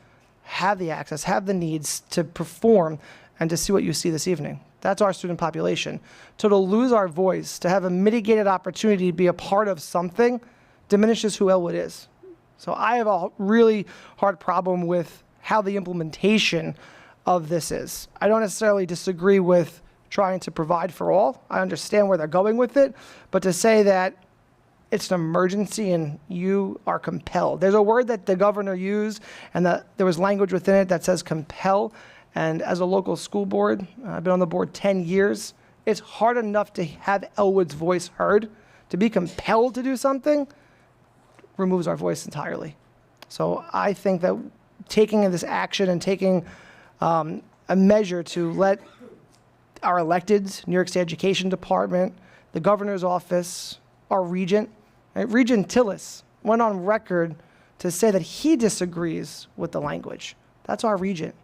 have the access, have the needs to perform and to see what you see this evening. That's our student population. So to lose our voice, to have a mitigated opportunity to be a part of something, diminishes who Elwood is. So I have a really hard problem with how the implementation of this is. I don't necessarily disagree with trying to provide for all. I understand where they're going with it, but to say that it's an emergency and you are compelled. There's a word that the governor used, and that there was language within it that says compel. And as a local school board, I've been on the board 10 years, it's hard enough to have Elwood's voice heard. To be compelled to do something removes our voice entirely. So I think that taking this action and taking a measure to let our electeds, New York State Education Department, the governor's office, our regent, right? Regent Tillis went on record to say that he disagrees with the language. That's our regent.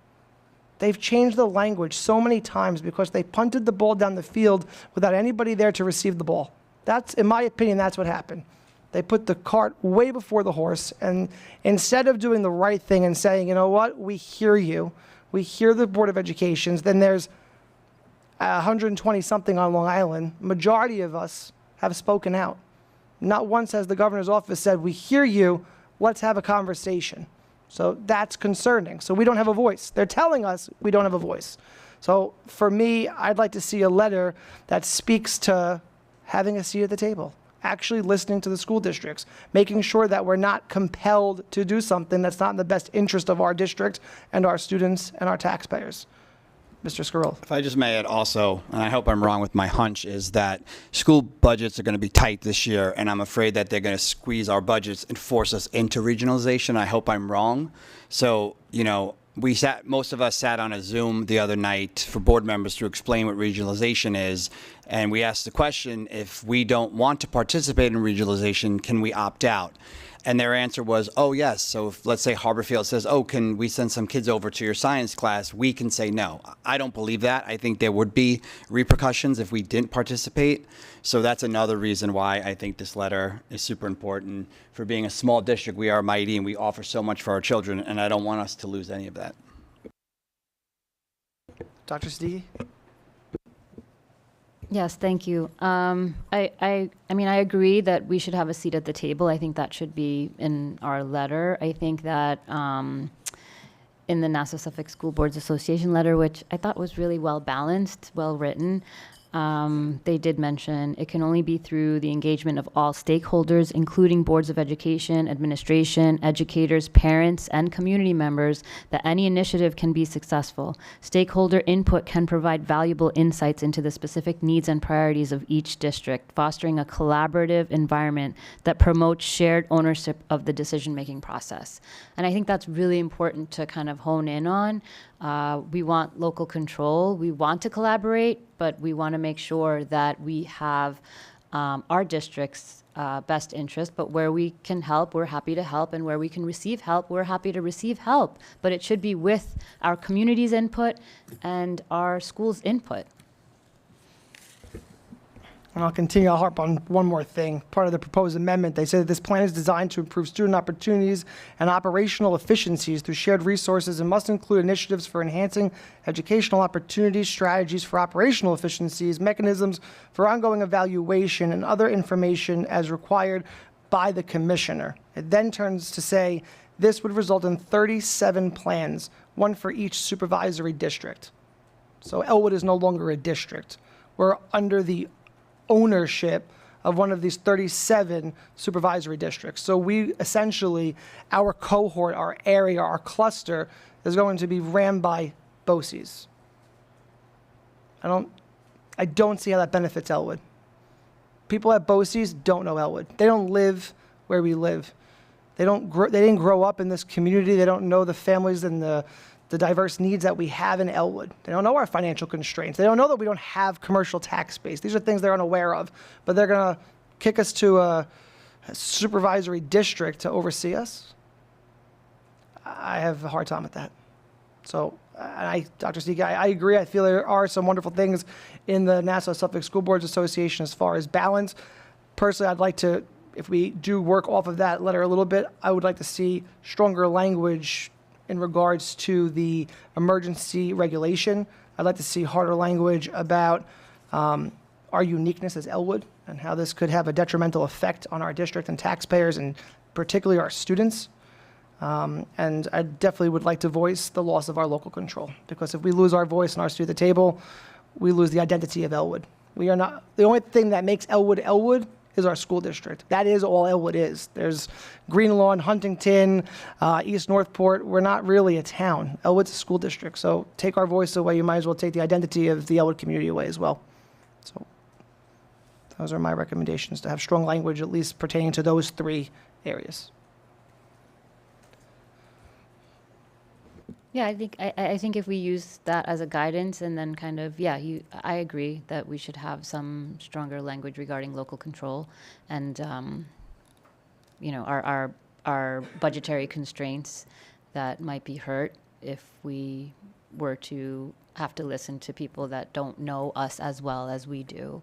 They've changed the language so many times because they punted the ball down the field without anybody there to receive the ball. That's, in my opinion, that's what happened. They put the cart way before the horse, and instead of doing the right thing and saying, you know what, we hear you, we hear the Board of Education, then there's 120-something on Long Island. Majority of us have spoken out. Not once has the governor's office said, we hear you, let's have a conversation. So that's concerning. So we don't have a voice. They're telling us we don't have a voice. So for me, I'd like to see a letter that speaks to having a seat at the table, actually listening to the school districts, making sure that we're not compelled to do something that's not in the best interest of our district and our students and our taxpayers. Mr. Scarroll. If I just may add also, and I hope I'm wrong with my hunch, is that school budgets are going to be tight this year, and I'm afraid that they're going to squeeze our budgets and force us into regionalization. I hope I'm wrong. So, you know, most of us sat on a Zoom the other night for board members to explain what regionalization is, and we asked the question, if we don't want to participate in regionalization, can we opt out? And their answer was, oh, yes. So if, let's say, Harborfield says, oh, can we send some kids over to your science class? We can say no. I don't believe that. I think there would be repercussions if we didn't participate. So that's another reason why I think this letter is super important. For being a small district, we are mighty and we offer so much for our children, and I don't want us to lose any of that. Dr. Siddiqui? Yes, thank you. I mean, I agree that we should have a seat at the table. I think that should be in our letter. I think that in the Nassau Suffolk School Boards Association letter, which I thought was really well balanced, well written, they did mention it can only be through the engagement of all stakeholders, including boards of education, administration, educators, parents, and community members, that any initiative can be successful. Stakeholder input can provide valuable insights into the specific needs and priorities of each district, fostering a collaborative environment that promotes shared ownership of the decision-making process. And I think that's really important to kind of hone in on. We want local control. We want to collaborate, but we want to make sure that we have our district's best interest. But where we can help, we're happy to help. And where we can receive help, we're happy to receive help. But it should be with our community's input and our school's input. And I'll continue, I'll harp on one more thing. Part of the proposed amendment, they say that this plan is designed to improve student opportunities and operational efficiencies through shared resources and must include initiatives for enhancing educational opportunities, strategies for operational efficiencies, mechanisms for ongoing evaluation, and other information as required by the commissioner. It then turns to say this would result in 37 plans, one for each supervisory district. So Elwood is no longer a district. We're under the ownership of one of these 37 supervisory districts. So we essentially, our cohort, our area, our cluster is going to be ran by BOCES. I don't see how that benefits Elwood. People at BOCES don't know Elwood. They don't live where we live. They didn't grow up in this community. They don't know the families and the diverse needs that we have in Elwood. They don't know our financial constraints. They don't know that we don't have commercial tax base. These are things they're unaware of, but they're going to kick us to a supervisory district to oversee us. I have a hard time with that. So, Dr. Steeke, I agree. I feel there are some wonderful things in the Nassau Suffolk School Boards Association as far as balance. Personally, I'd like to, if we do work off of that letter a little bit, I would like to see stronger language in regards to the emergency regulation. I'd like to see harder language about our uniqueness as Elwood and how this could have a detrimental effect on our district and taxpayers, and particularly our students. And I definitely would like to voice the loss of our local control, because if we lose our voice and our seat at the table, we lose the identity of Elwood. We are not, the only thing that makes Elwood Elwood is our school district. That is all Elwood is. There's Greenlawn, Huntington, East Northport. We're not really a town. Elwood's a school district. So take our voice away, you might as well take the identity of the Elwood community away as well. So those are my recommendations, to have strong language at least pertaining to those three areas. Yeah, I think if we use that as a guidance and then kind of, I agree that we should have some stronger language regarding local control and, our budgetary constraints that might be hurt if we were to have to listen to people that don't know us as well as we do.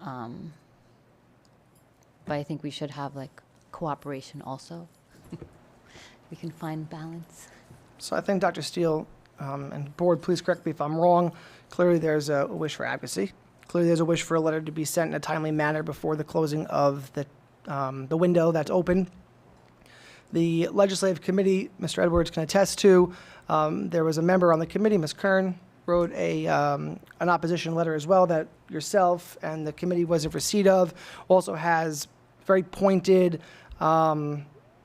But I think we should have like cooperation also. We can find balance. So I think Dr. Steele, and board, please correct me if I'm wrong, clearly there's a wish for advocacy. Clearly there's a wish for a letter to be sent in a timely manner before the closing of the window that's open. The legislative committee, Mr. Edwards can attest to, there was a member on the committee, Ms. Kern, wrote an opposition letter as well that yourself and the committee was in receipt of. Also has very pointed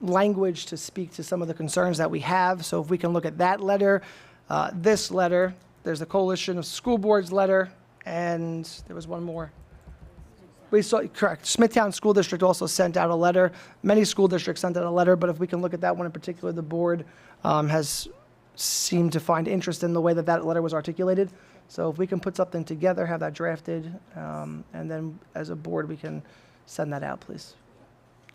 language to speak to some of the concerns that we have. So if we can look at that letter, this letter, there's the Coalition of School Boards letter, and there was one more. We saw, correct, Smithtown School District also sent out a letter. Many school districts sent out a letter, but if we can look at that one in particular, the board has seemed to find interest in the way that that letter was articulated. So if we can put something together, have that drafted, and then as a board, we can send that out, please.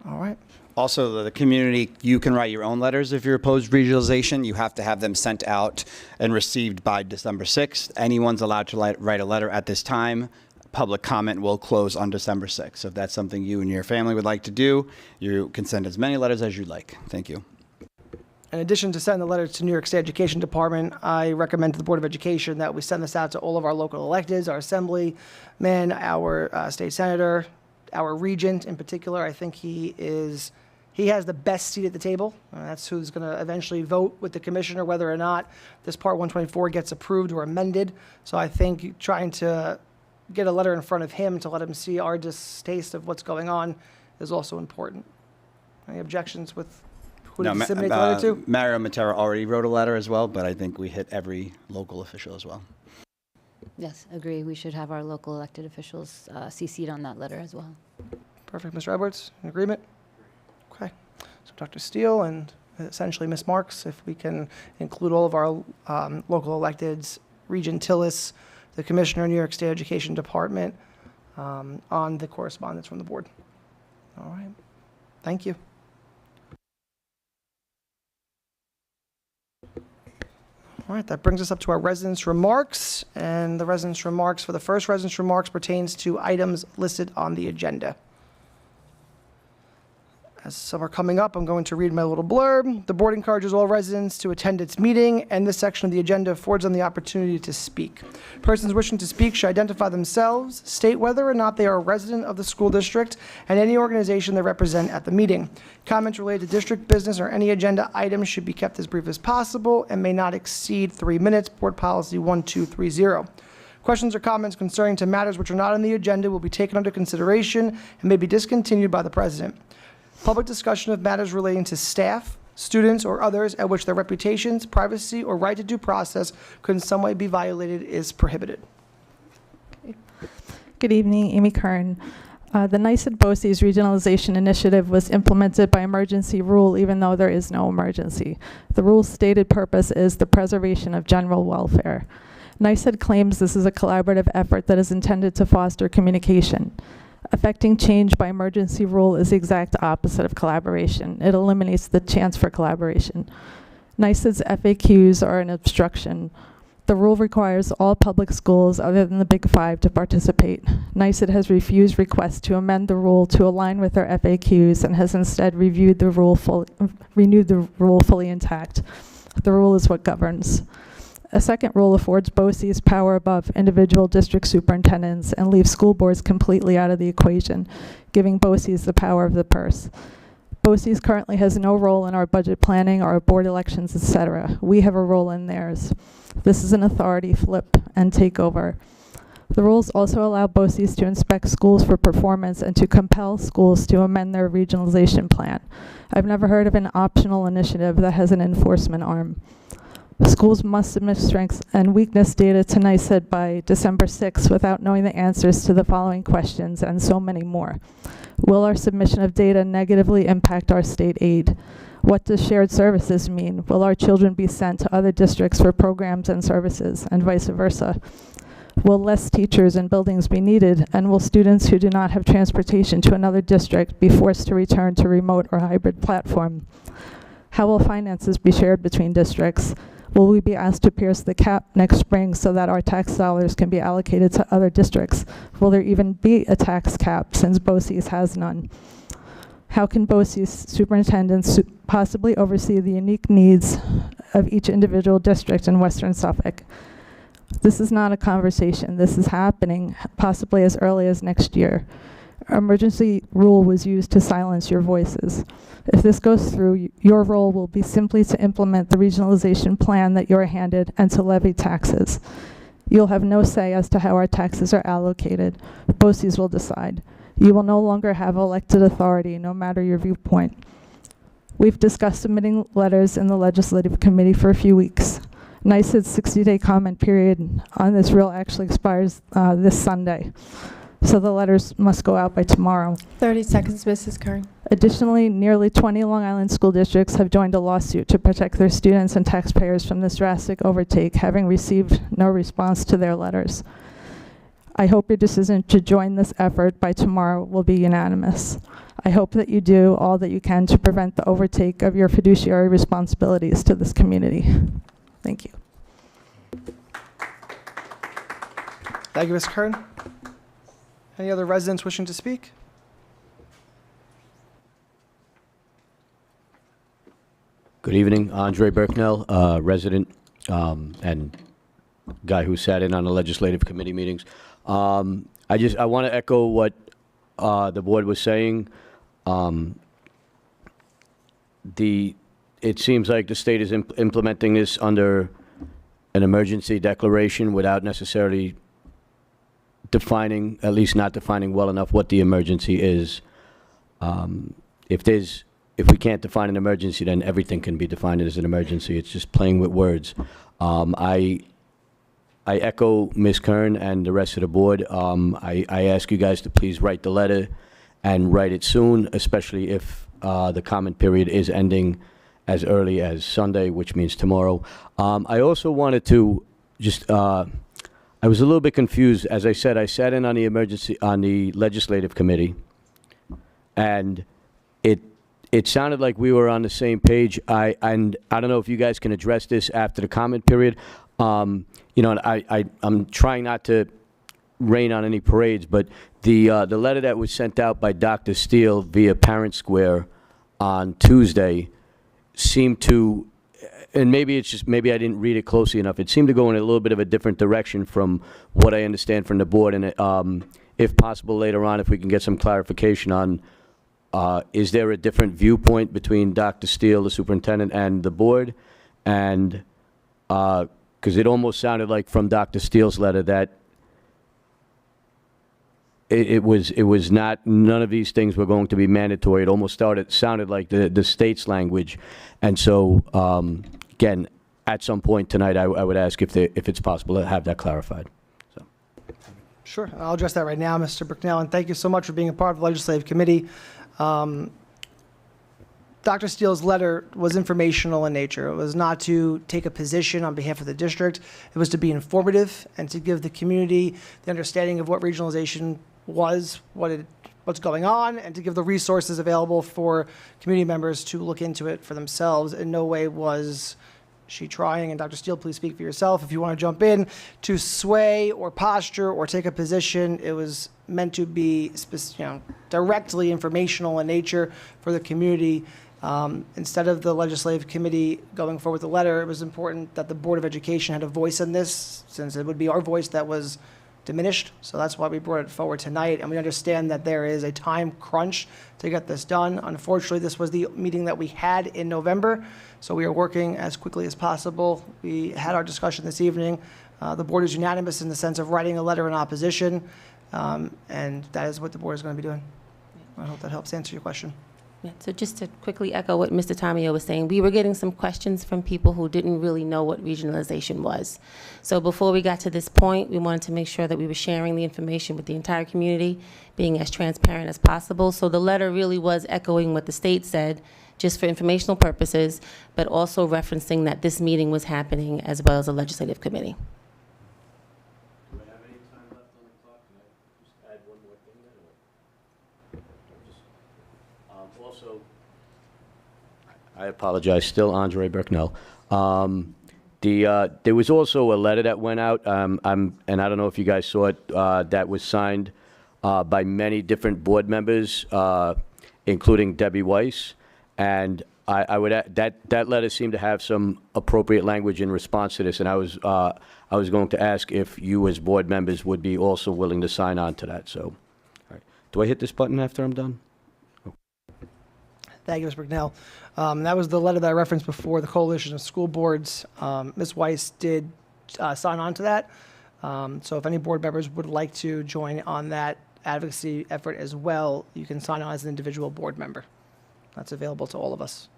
All right. Also, the community, you can write your own letters if you're opposed regionalization. You have to have them sent out and received by December 6th. Anyone's allowed to write a letter at this time. Public comment will close on December 6th. So if that's something you and your family would like to do, you can send as many letters as you'd like. Thank you. in addition to sending the letter to New York State Education Department, I recommend to the Board of Education that we send this out to all of our local electeds, our assemblymen, our state senator, our regent in particular. I think he has the best seat at the table. That's who's going to eventually vote with the commissioner whether or not this Part 124 gets approved or amended. So I think trying to get a letter in front of him to let him see our distaste of what's going on is also important. Any objections with who to disseminate the letter to? Mario Matera already wrote a letter as well, but I think we hit every local official as well. Yes, agree. We should have our local elected officials CC'd on that letter as well. Perfect. Mr. Edwards, in agreement? Okay. So Dr. Steele and essentially Ms. Marks, if we can include all of our local electeds, Regent Tillis, the Commissioner, New York State Education Department, on the correspondence from the board. All right. Thank you. All right, that brings us up to our residents' remarks, and the residents' remarks for the first residents' remarks pertains to items listed on the agenda. As some are coming up, I'm going to read my little blurb. The board encourages all residents to attend its meeting, and this section of the agenda affords them the opportunity to speak. Persons wishing to speak should identify themselves, state whether or not they are a resident of the school district, and any organization they represent at the meeting. Comments related to district business or any agenda items should be kept as brief as possible and may not exceed 3 minutes. Board Policy 1230. Questions or comments concerning to matters which are not on the agenda will be taken under consideration and may be discontinued by the president. Public discussion of matters relating to staff, students, or others at which their reputations, privacy, or right to due process could in some way be violated is prohibited. Good evening, Amy Kern. The NYSED BOCES regionalization initiative was implemented by emergency rule even though there is no emergency. The rule's stated purpose is the preservation of general welfare. NYSED claims this is a collaborative effort that is intended to foster communication. Affecting change by emergency rule is the exact opposite of collaboration. It eliminates the chance for collaboration. NYSED's FAQs are an obstruction. The rule requires all public schools other than the Big Five to participate. NYSED has refused requests to amend the rule to align with their FAQs and has instead renewed the rule fully intact. The rule is what governs. A second rule affords BOCES power above individual district superintendents and leaves school boards completely out of the equation, giving BOCES the power of the purse. BOCES currently has no role in our budget planning, our board elections, etc. We have a role in theirs. This is an authority flip and takeover. The rules also allow BOCES to inspect schools for performance and to compel schools to amend their regionalization plan. I've never heard of an optional initiative that has an enforcement arm. Schools must submit strengths and weakness data to NYSED by December 6th without knowing the answers to the following questions and so many more. Will our submission of data negatively impact our state aid? What does shared services mean? Will our children be sent to other districts for programs and services, and vice versa? Will less teachers and buildings be needed, and will students who do not have transportation to another district be forced to return to remote or hybrid platform? How will finances be shared between districts? Will we be asked to pierce the cap next spring so that our tax dollars can be allocated to other districts? Will there even be a tax cap since BOCES has none? How can BOCES superintendents possibly oversee the unique needs of each individual district in Western Suffolk? This is not a conversation. This is happening possibly as early as next year. Emergency rule was used to silence your voices. If this goes through, your role will be simply to implement the regionalization plan that you're handed and to levy taxes. You'll have no say as to how our taxes are allocated. BOCES will decide. You will no longer have elected authority, no matter your viewpoint. We've discussed submitting letters in the legislative committee for a few weeks. NYSED's 60-day comment period on this rule actually expires this Sunday. So the letters must go out by tomorrow. 30 seconds, Mrs. Kern. Additionally, nearly 20 Long Island school districts have joined a lawsuit to protect their students and taxpayers from this drastic overtake, having received no response to their letters. I hope your decision to join this effort by tomorrow will be unanimous. I hope that you do all that you can to prevent the overtake of your fiduciary responsibilities to this community. Thank you. Thank you, Ms. Kern. Any other residents wishing to speak? Good evening, Andre Berknell, resident and guy who sat in on the legislative committee meetings. I want to echo what the board was saying. It seems like the state is implementing this under an emergency declaration without necessarily defining, at least not defining well enough what the emergency is. If we can't define an emergency, then everything can be defined as an emergency. It's just playing with words. I echo Ms. Kern and the rest of the board. I ask you guys to please write the letter and write it soon, especially if the comment period is ending as early as Sunday, which means tomorrow. I also wanted to just, I was a little bit confused. As I said, I sat in on the legislative committee, and it sounded like we were on the same page. And I don't know if you guys can address this after the comment period. You know, I'm trying not to rain on any parades, but the letter that was sent out by Dr. Steele via Parent Square on Tuesday seemed to, and maybe it's just, maybe I didn't read it closely enough, it seemed to go in a little bit of a different direction from what I understand from the board. And if possible later on, if we can get some clarification on, is there a different viewpoint between Dr. Steele, the superintendent, and the board? And because it almost sounded like from Dr. Steele's letter that it was not, none of these things were going to be mandatory. It almost sounded like the state's language. And so, again, at some point tonight, I would ask if it's possible to have that clarified. So. Sure, I'll address that right now, Mr. Berknell, and thank you so much for being a part of the legislative committee. Dr. Steele's letter was informational in nature. It was not to take a position on behalf of the district. It was to be informative and to give the community the understanding of what regionalization was, what's going on, and to give the resources available for community members to look into it for themselves. In no way was she trying, and Dr. Steele, please speak for yourself if you want to jump in, to sway or posture or take a position. It was meant to be directly informational in nature for the community. Instead of the legislative committee going forward with the letter, it was important that the Board of Education had a voice in this, since it would be our voice that was diminished. So that's why we brought it forward tonight. And we understand that there is a time crunch to get this done. Unfortunately, this was the meeting that we had in November. So we are working as quickly as possible. We had our discussion this evening. The board is unanimous in the sense of writing a letter in opposition. And that is what the board is going to be doing. I hope that helps answer your question. Yeah, so just to quickly echo what Mr. Tamio was saying, we were getting some questions from people who didn't really know what regionalization was. So before we got to this point, we wanted to make sure that we were sharing the information with the entire community, being as transparent as possible. So the letter really was echoing what the state said, just for informational purposes, but also referencing that this meeting was happening as well as a legislative committee. Do I have any time left on the clock? Can I just add one more thing then? Also, I apologize, still Andre Berknell. There was also a letter that went out, and I don't know if you guys saw it, that was signed by many different board members, including Debbie Weiss. And I would add, that letter seemed to have some appropriate language in response to this, and I was going to ask if you as board members would be also willing to sign on to that. So, all right. Do I hit this button after I'm done? Thank you, Mr. Berknell. That was the letter that I referenced before, the Coalition of School Boards. Ms. Weiss did sign on to that. So if any board members would like to join on that advocacy effort as well, you can sign on as an individual board member. That's available to all of us.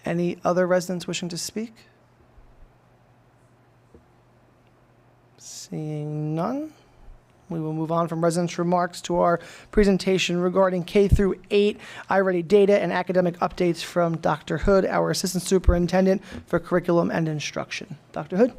Any other residents wishing to speak? Seeing none. We will move on from residents' remarks to our presentation regarding K through 8 iReady data and academic updates from Dr. Hood, our Assistant Superintendent for Curriculum and Instruction. Dr. Hood?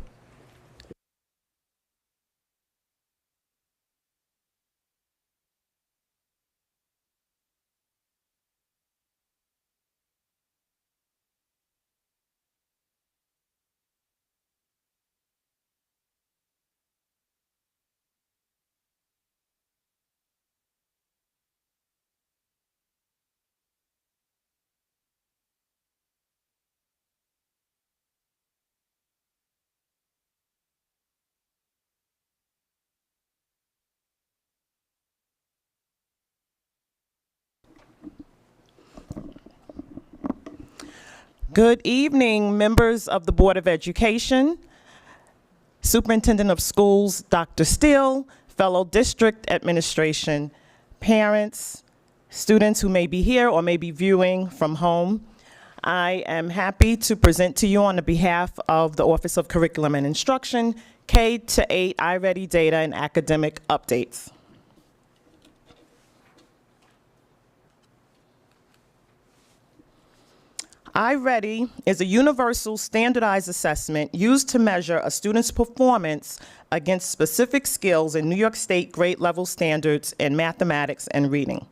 Good evening, members of the Board of Education, Superintendent of Schools, Dr. Steele, fellow district administration, parents, students who may be here or may be viewing from home. I am happy to present to you on the behalf of the Office of Curriculum and Instruction, K-8 iReady data and academic updates. iReady is a universal standardized assessment used to measure a student's performance against specific skills in New York State grade level standards in mathematics and reading.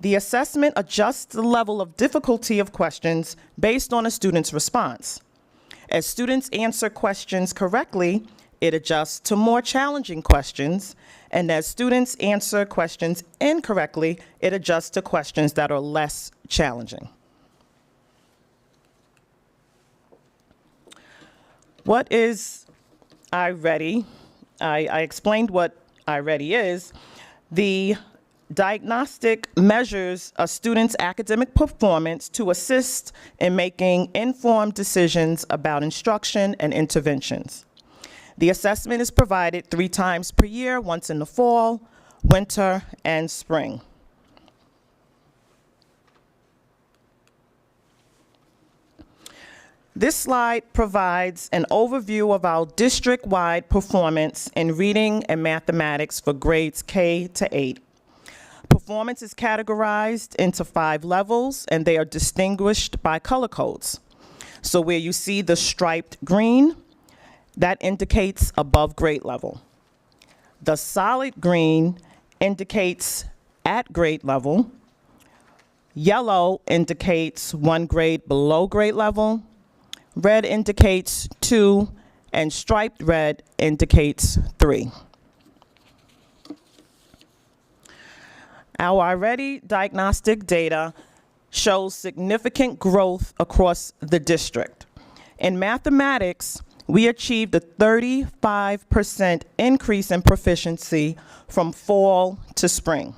The assessment adjusts the level of difficulty of questions based on a student's response. As students answer questions correctly, it adjusts to more challenging questions, and as students answer questions incorrectly, it adjusts to questions that are less challenging. What is iReady? I explained what iReady is. The diagnostic measures a student's academic performance to assist in making informed decisions about instruction and interventions. The assessment is provided 3 times per year, once in the fall, winter, and spring. This slide provides an overview of our district-wide performance in reading and mathematics for grades K-8. Performance is categorized into 5 levels, and they are distinguished by color codes. So where you see the striped green, that indicates above grade level. The solid green indicates at grade level. Yellow indicates 1 grade below grade level. Red indicates 2, and striped red indicates 3. Our iReady diagnostic data shows significant growth across the district. In mathematics, we achieved a 35% increase in proficiency from fall to spring,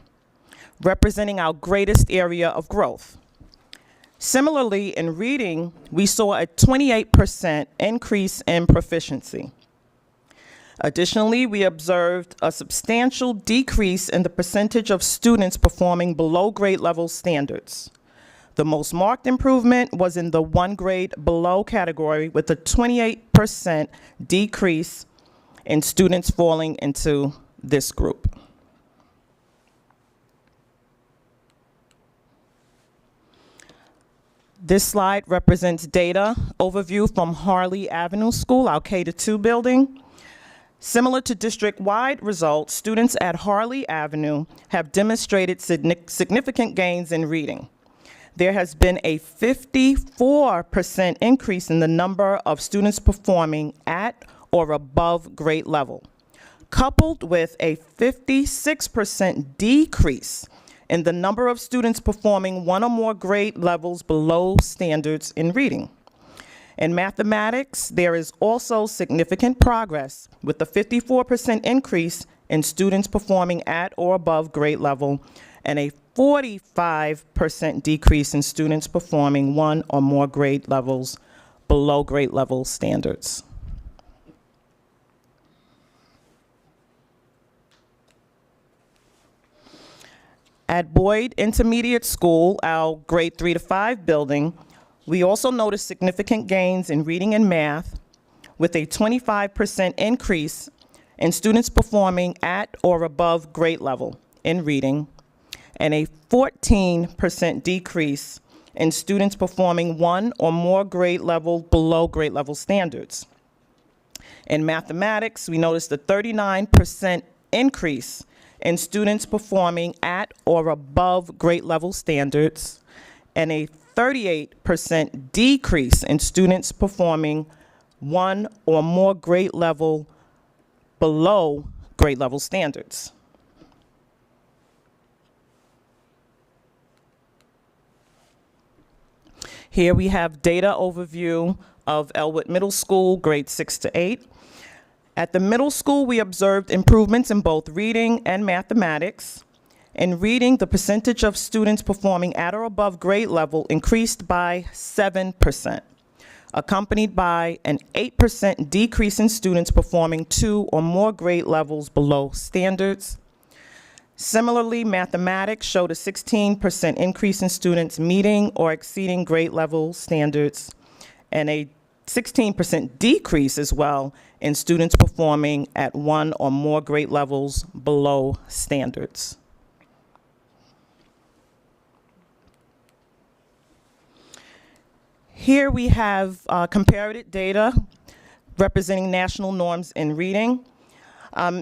representing our greatest area of growth. Similarly, in reading, we saw a 28% increase in proficiency. Additionally, we observed a substantial decrease in the percentage of students performing below grade level standards. The most marked improvement was in the 1 grade below category, with a 28% decrease in students falling into this group. This slide represents data overview from Harley Avenue School, our K-2 building. Similar to district-wide results, students at Harley Avenue have demonstrated significant gains in reading. There has been a 54% increase in the number of students performing at or above grade level, coupled with a 56% decrease in the number of students performing 1 or more grade levels below standards in reading. In mathematics, there is also significant progress, with a 54% increase in students performing at or above grade level and a 45% decrease in students performing 1 or more grade levels below grade level standards. At Boyd Intermediate School, our grade 3 to 5 building, we also noticed significant gains in reading and math, with a 25% increase in students performing at or above grade level in reading, and a 14% decrease in students performing 1 or more grade level below grade level standards. In mathematics, we noticed a 39% increase in students performing at or above grade level standards, and a 38% decrease in students performing 1 or more grade level below grade level standards. Here we have data overview of Elwood Middle School, grades 6 to 8. At the middle school, we observed improvements in both reading and mathematics. In reading, the percentage of students performing at or above grade level increased by 7%, accompanied by an 8% decrease in students performing 2 or more grade levels below standards. Similarly, mathematics showed a 16% increase in students meeting or exceeding grade level standards, and a 16% decrease as well in students performing at 1 or more grade levels below standards. Here we have comparative data representing national norms in reading.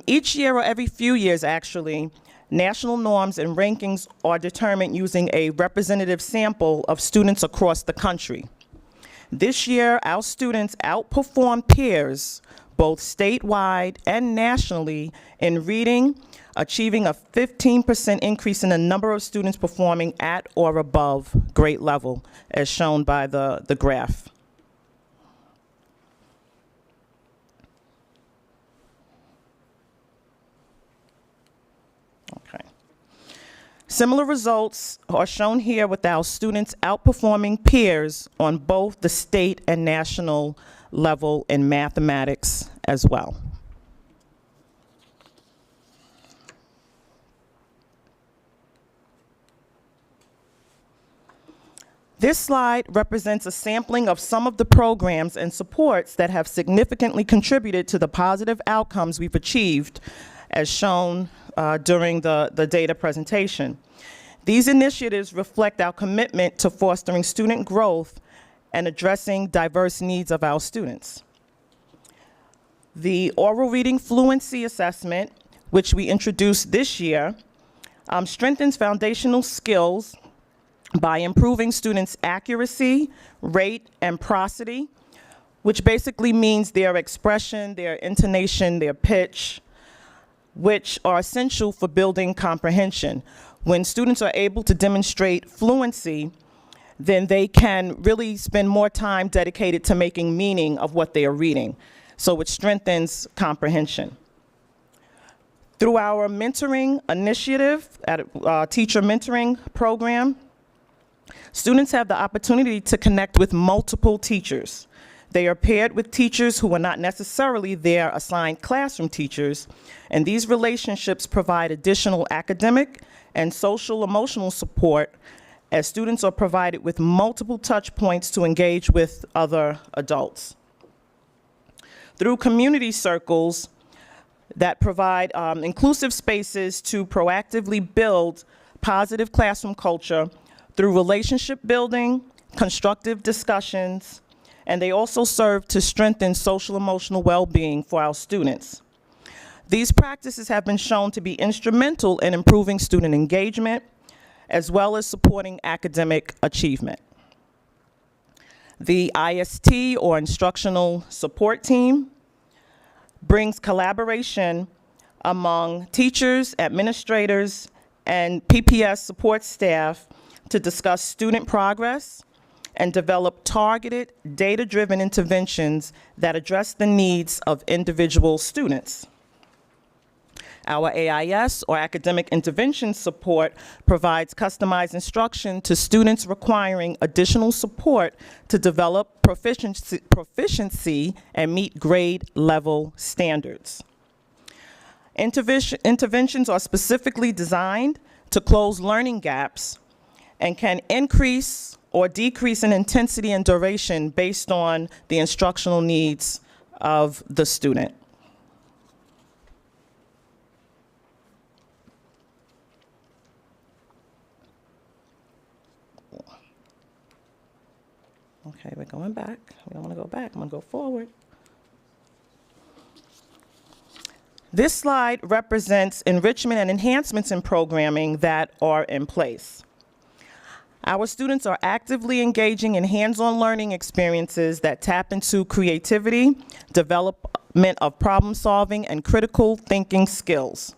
Each year, or every few years actually, national norms and rankings are determined using a representative sample of students across the country. This year, our students outperformed peers, both statewide and nationally, in reading, achieving a 15% increase in the number of students performing at or above grade level, as shown by the graph. Okay. Similar results are shown here with our students outperforming peers on both the state and national level in mathematics as well. This slide represents a sampling of some of the programs and supports that have significantly contributed to the positive outcomes we've achieved, as shown during the data presentation. These initiatives reflect our commitment to fostering student growth and addressing diverse needs of our students. The oral reading fluency assessment, which we introduced this year, strengthens foundational skills by improving students' accuracy, rate, and prosody, which basically means their expression, their intonation, their pitch, which are essential for building comprehension. When students are able to demonstrate fluency, then they can really spend more time dedicated to making meaning of what they are reading. So it strengthens comprehension. Through our mentoring initiative, at a teacher mentoring program, students have the opportunity to connect with multiple teachers. They are paired with teachers who are not necessarily their assigned classroom teachers, and these relationships provide additional academic and social emotional support as students are provided with multiple touch points to engage with other adults. Through community circles that provide inclusive spaces to proactively build positive classroom culture through relationship building, constructive discussions, and they also serve to strengthen social emotional well-being for our students. These practices have been shown to be instrumental in improving student engagement, as well as supporting academic achievement. The IST, or Instructional Support Team, brings collaboration among teachers, administrators, and PPS support staff to discuss student progress and develop targeted, data-driven interventions that address the needs of individual students. Our AIS, or Academic Intervention Support, provides customized instruction to students requiring additional support to develop proficiency and meet grade level standards. Interventions are specifically designed to close learning gaps and can increase or decrease in intensity and duration based on the instructional needs of the student. Okay, we're going back. We don't want to go back. I'm going to go forward. This slide represents enrichment and enhancements in programming that are in place. Our students are actively engaging in hands-on learning experiences that tap into creativity, development of problem solving, and critical thinking skills.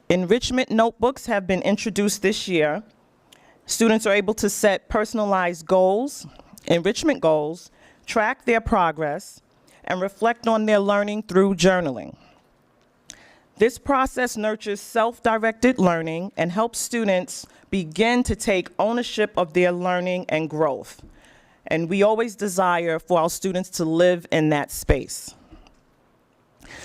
Enrichment notebooks have been introduced this year. Students are able to set personalized goals, enrichment goals, track their progress, and reflect on their learning through journaling. This process nurtures self-directed learning and helps students begin to take ownership of their learning and growth. And we always desire for our students to live in that space.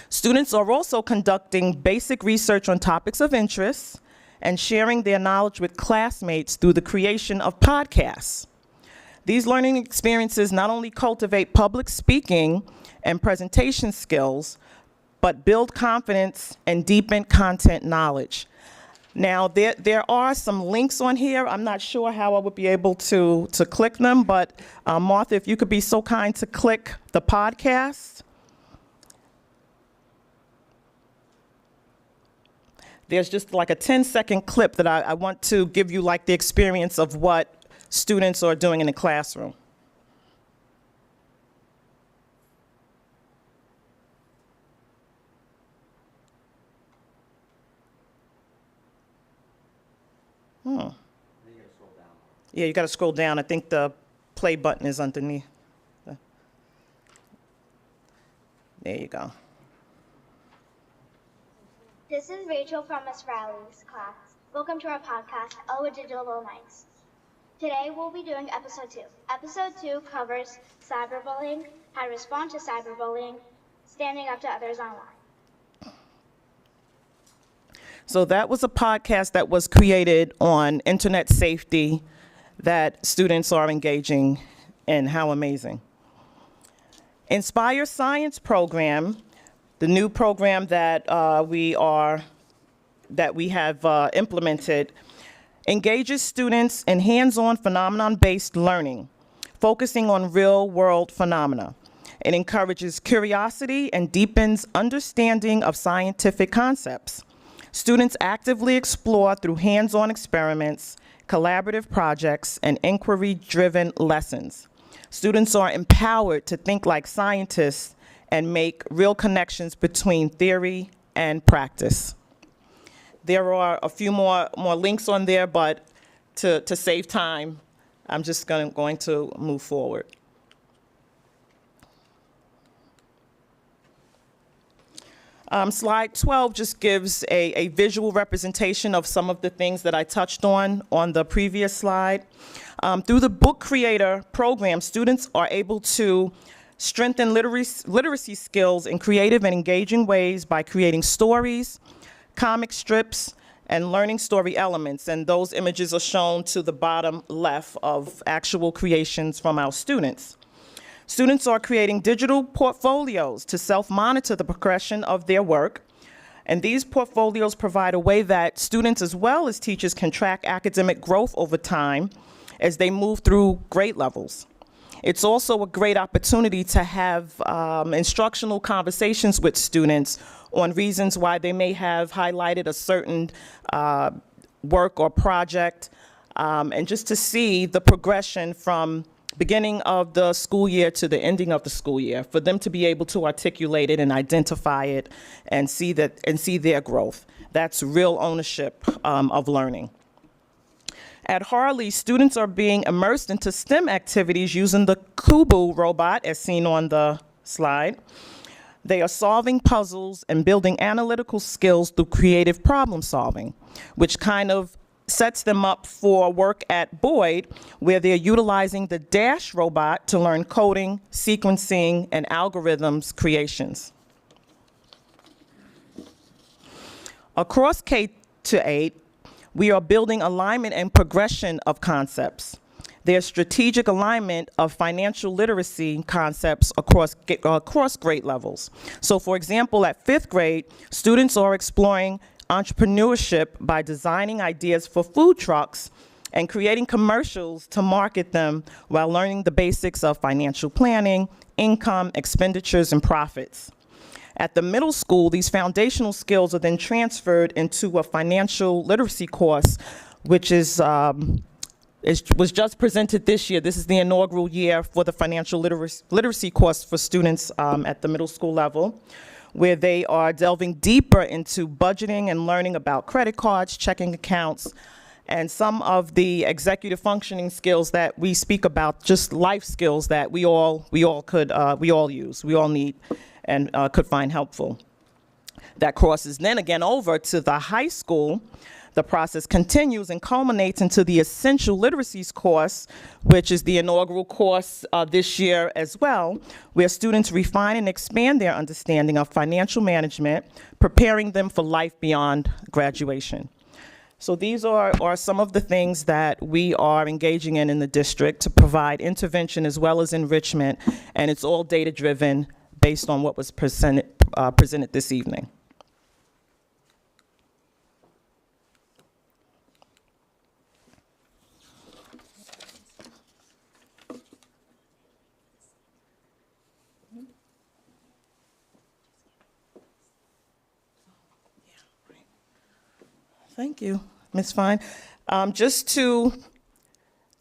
Students are also conducting basic research on topics of interest and sharing their knowledge with classmates through the creation of podcasts. These learning experiences not only cultivate public speaking and presentation skills, but build confidence and deepen content knowledge. Now, there are some links on here. I'm not sure how I would be able to click them, but Martha, if you could be so kind to click the podcast. There's just like a 10-second clip that I want to give you like the experience of what students are doing in the classroom. Yeah, you got to scroll down. I think the play button is underneath. There you go. This is Rachel from Miss Riley's class. Welcome to our podcast, Elwood Digital Nights. Today we'll be doing episode 2. Episode 2 covers cyberbullying, how to respond to cyberbullying, standing up to others online. So that was a podcast that was created on internet safety that students are engaging in. How amazing. Inspire Science program, the new program that we have implemented, engages students in hands-on phenomenon-based learning, focusing on real-world phenomena. It encourages curiosity and deepens understanding of scientific concepts. Students actively explore through hands-on experiments, collaborative projects, and inquiry-driven lessons. Students are empowered to think like scientists and make real connections between theory and practice. There are a few more links on there, but to save time, I'm just going to move forward. Slide 12 just gives a visual representation of some of the things that I touched on the previous slide. Through the Book Creator program, students are able to strengthen literacy skills in creative and engaging ways by creating stories, comic strips, and learning story elements. And those images are shown to the bottom left of actual creations from our students. Students are creating digital portfolios to self-monitor the progression of their work. And these portfolios provide a way that students as well as teachers can track academic growth over time as they move through grade levels. It's also a great opportunity to have instructional conversations with students on reasons why they may have highlighted a certain work or project, and just to see the progression from beginning of the school year to the ending of the school year, for them to be able to articulate it and identify it and see their growth. That's real ownership of learning. At Harley, students are being immersed into STEM activities using the Kubu robot, as seen on the slide. They are solving puzzles and building analytical skills through creative problem solving, which kind of sets them up for work at Boyd, where they're utilizing the Dash robot to learn coding, sequencing, and algorithms creations. Across K-8, we are building alignment and progression of concepts. There's strategic alignment of financial literacy concepts across grade levels. So for example, at 5th grade, students are exploring entrepreneurship by designing ideas for food trucks and creating commercials to market them while learning the basics of financial planning, income, expenditures, and profits. At the middle school, these foundational skills are then transferred into a financial literacy course, which was just presented this year. This is the inaugural year for the financial literacy course for students at the middle school level, where they are delving deeper into budgeting and learning about credit cards, checking accounts, and some of the executive functioning skills that we speak about, just life skills that we all use, we all need, and could find helpful. that crosses then again over to the high school. The process continues and culminates into the Essential Literacies course, which is the inaugural course this year as well, where students refine and expand their understanding of financial management, preparing them for life beyond graduation. So these are some of the things that we are engaging in the district to provide intervention as well as enrichment, and it's all data-driven based on what was presented this evening. Thank you, Ms. Fine.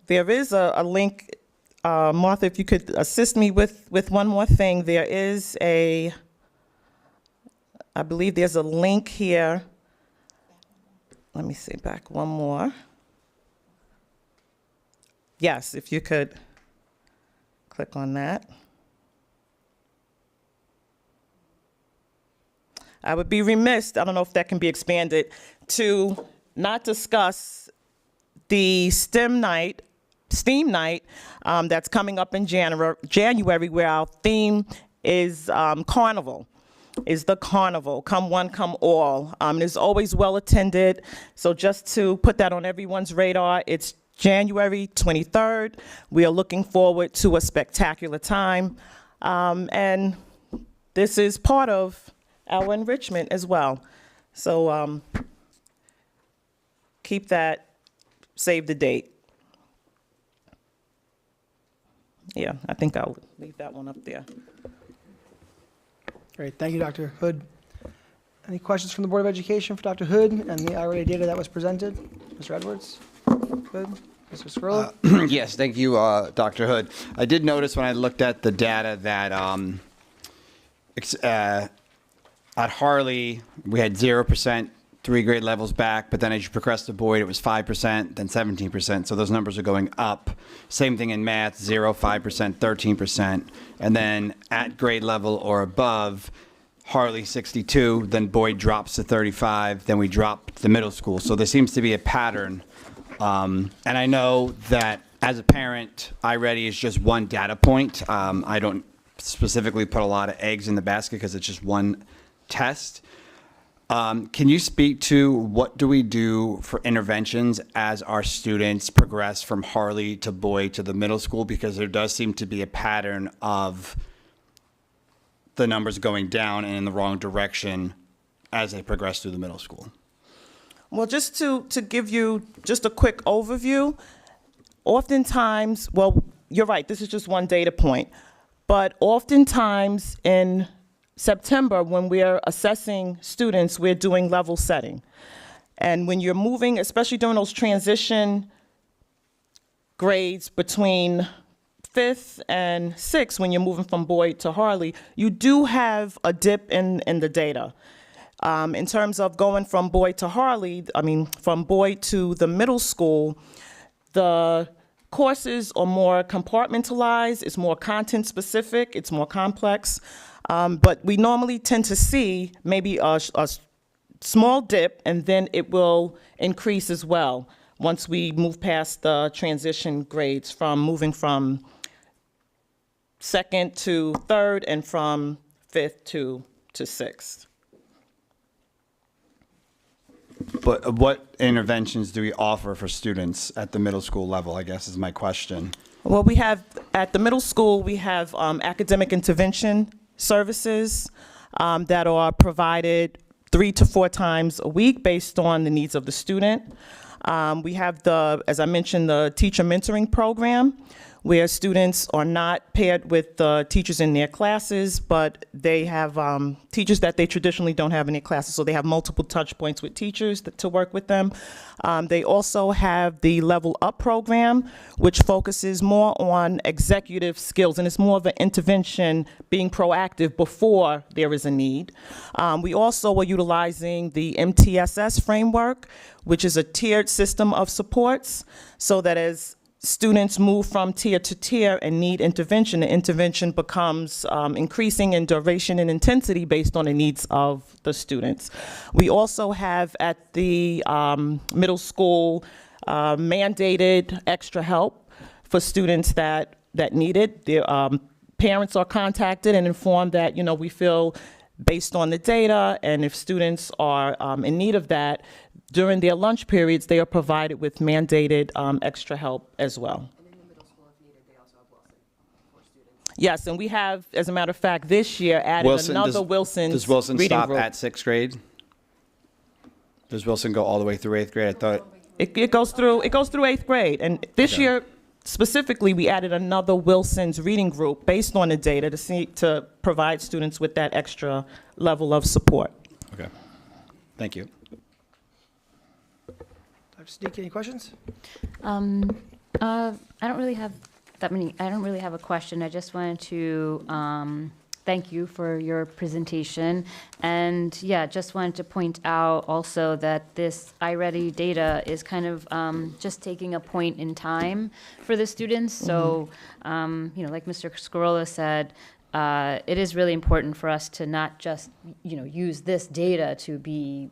There is a link, Martha, if you could assist me with one more thing. There is I believe there's a link here. Let me see, back one more. Yes, if you could click on that. I would be remiss, I don't know if that can be expanded, to not discuss the STEM night, that's coming up in January, where our theme is Carnival, is the Carnival, come one, come all. It is always well attended, so just to put that on everyone's radar, it's January 23rd. We are looking forward to a spectacular time, and this is part of our enrichment as well. So keep that, save the date. Yeah, I think I'll leave that one up there. Great, thank you, Dr. Hood. Any questions from the Board of Education for Dr. Hood and the IRA data that was presented? Mr. Edwards? Good. Mr. Scarrillo? Yes, thank you, Dr. Hood. I did notice when I looked at the data that at Harley, we had 0% 3 grade levels back, but then as you progress to Boyd, it was 5%, then 17%, so those numbers are going up. Same thing in math, 0, 5%, 13%, and then at grade level or above, Harley 62, then Boyd drops to 35, then we drop the middle school. So there seems to be a pattern, and I know that as a parent, iReady is just one data point. I don't specifically put a lot of eggs in the basket because it's just one test. Can you speak to what do we do for interventions as our students progress from Harley to Boyd to the middle school? Because there does seem to be a pattern of the numbers going down and in the wrong direction as they progress through the middle school. Well, just to give you just a quick overview, oftentimes, well, you're right, this is just one data point, but oftentimes in September, when we're assessing students, we're doing level setting. And when you're moving, especially during those transition grades between 5th and 6th, when you're moving from Boyd to Harley, you do have a dip in the data. In terms of going from Boyd to Harley, from Boyd to the middle school, the courses are more compartmentalized, it's more content specific, it's more complex. But we normally tend to see maybe a small dip, and then it will increase as well once we move past the transition grades, from moving from 2nd to 3rd and from 5th to 6th. But what interventions do we offer for students at the middle school level, I guess is my question. Well, we have, at the middle school, we have academic intervention services that are provided 3 to 4 times a week based on the needs of the student. We have as I mentioned, the teacher mentoring program, where students are not paired with the teachers in their classes, but they have teachers that they traditionally don't have in their classes, so they have multiple touch points with teachers to work with them. They also have the Level Up program, which focuses more on executive skills, and it's more of an intervention, being proactive before there is a need. We also are utilizing the MTSS framework, which is a tiered system of supports, so that as students move from tier to tier and need intervention, the intervention becomes increasing in duration and intensity based on the needs of the students. We also have at the middle school mandated extra help for students that need it. The parents are contacted and informed that, you know, we feel based on the data, and if students are in need of that, during their lunch periods, they are provided with mandated extra help as well. And in the middle school, if needed, they also have Wilson for students. Yes, and we have, as a matter of fact, this year added another Wilson's Does Wilson reading stop group. at 6th grade? Does Wilson go all the way through 8th grade? I thought. It goes through 8th grade, and this year specifically, we added another Wilson's reading group based on the data to provide students with that extra level of support. Okay, thank you. Dr. Siddiqui, any questions? I don't really have that many. I don't really have a question. I just wanted to thank you for your presentation. And yeah, just wanted to point out also that this iReady data is kind of just taking a point in time for the students. So, you know, like Mr. Scarola said, it is really important for us to not just, you know, use this data to be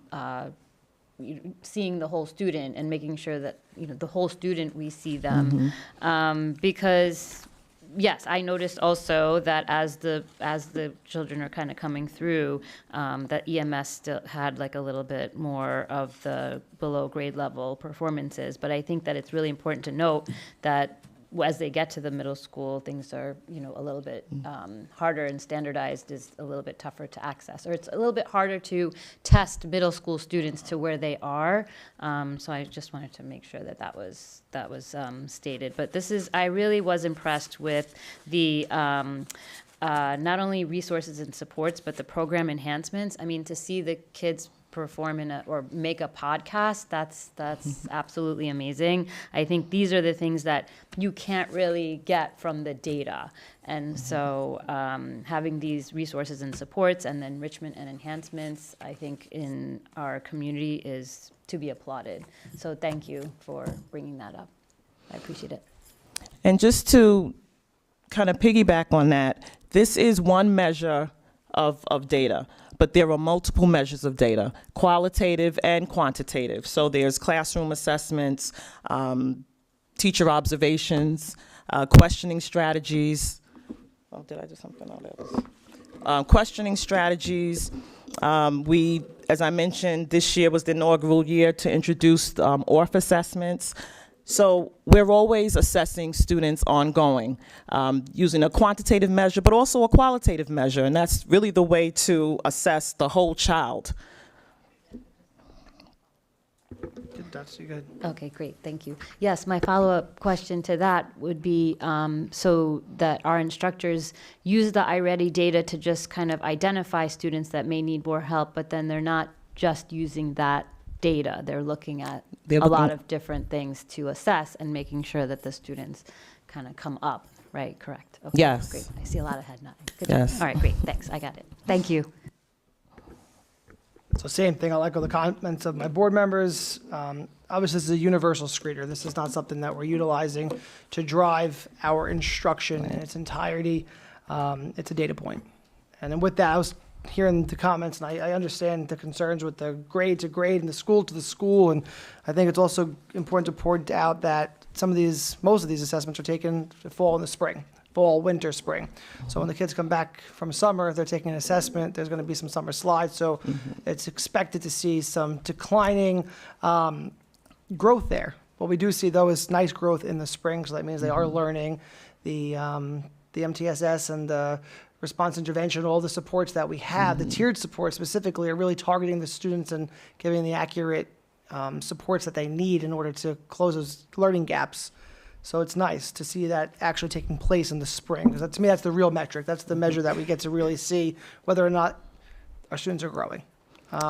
seeing the whole student and making sure that, you know, the whole student, we see them. Because yes, I noticed also that as the children are kind of coming through, that EMS still had like a little bit more of the below grade level performances. But I think that it's really important to note that as they get to the middle school, things are, you know, a little bit harder, and standardized is a little bit tougher to access, or it's a little bit harder to test middle school students to where they are. So I just wanted to make sure that that was stated. But I really was impressed with the not only resources and supports, but the program enhancements. I mean, to see the kids perform or make a podcast, that's absolutely amazing. I think these are the things that you can't really get from the data. And so having these resources and supports and enrichment and enhancements, I think in our community is to be applauded. So thank you for bringing that up. I appreciate it. And just to kind of piggyback on that, this is one measure of data, but there are multiple measures of data, qualitative and quantitative. So there's classroom assessments, teacher observations, questioning strategies. Oh, did I do something? Oh, that was questioning strategies. As I mentioned, this year was the inaugural year to introduce ORF assessments. So we're always assessing students ongoing, using a quantitative measure, but also a qualitative measure, and that's really the way to assess the whole child. That's good. Okay, great, thank you. Yes, my follow-up question to that would be so that our instructors use the iReady data to just kind of identify students that may need more help, but then they're not just using that data. They're looking at a lot of different things to assess and making sure that the students kind of come up, right? Correct. Okay, yes. Great. I see a lot of head nodding. Good yes. job. All right, great. Thanks. I got it. Thank you. So same thing, I'll echo the comments of my board members. Obviously, this is a universal screener. This is not something that we're utilizing to drive our instruction in its entirety. It's a data point. And then with that, I was hearing the comments, and I understand the concerns with the grade to grade and the school to the school. And I think it's also important to point out that most of these assessments are taken fall and the spring. Fall, winter, spring. So when the kids come back from summer, if they're taking an assessment, there's going to be some summer slides. So it's expected to see some declining growth there. What we do see, though, is nice growth in the spring. So that means they are learning the MTSS and the response intervention, all the supports that we have. The tiered supports specifically are really targeting the students and giving the accurate supports that they need in order to close those learning gaps. So it's nice to see that actually taking place in the spring, because to me, that's the real metric. That's the measure that we get to really see whether or not our students are growing.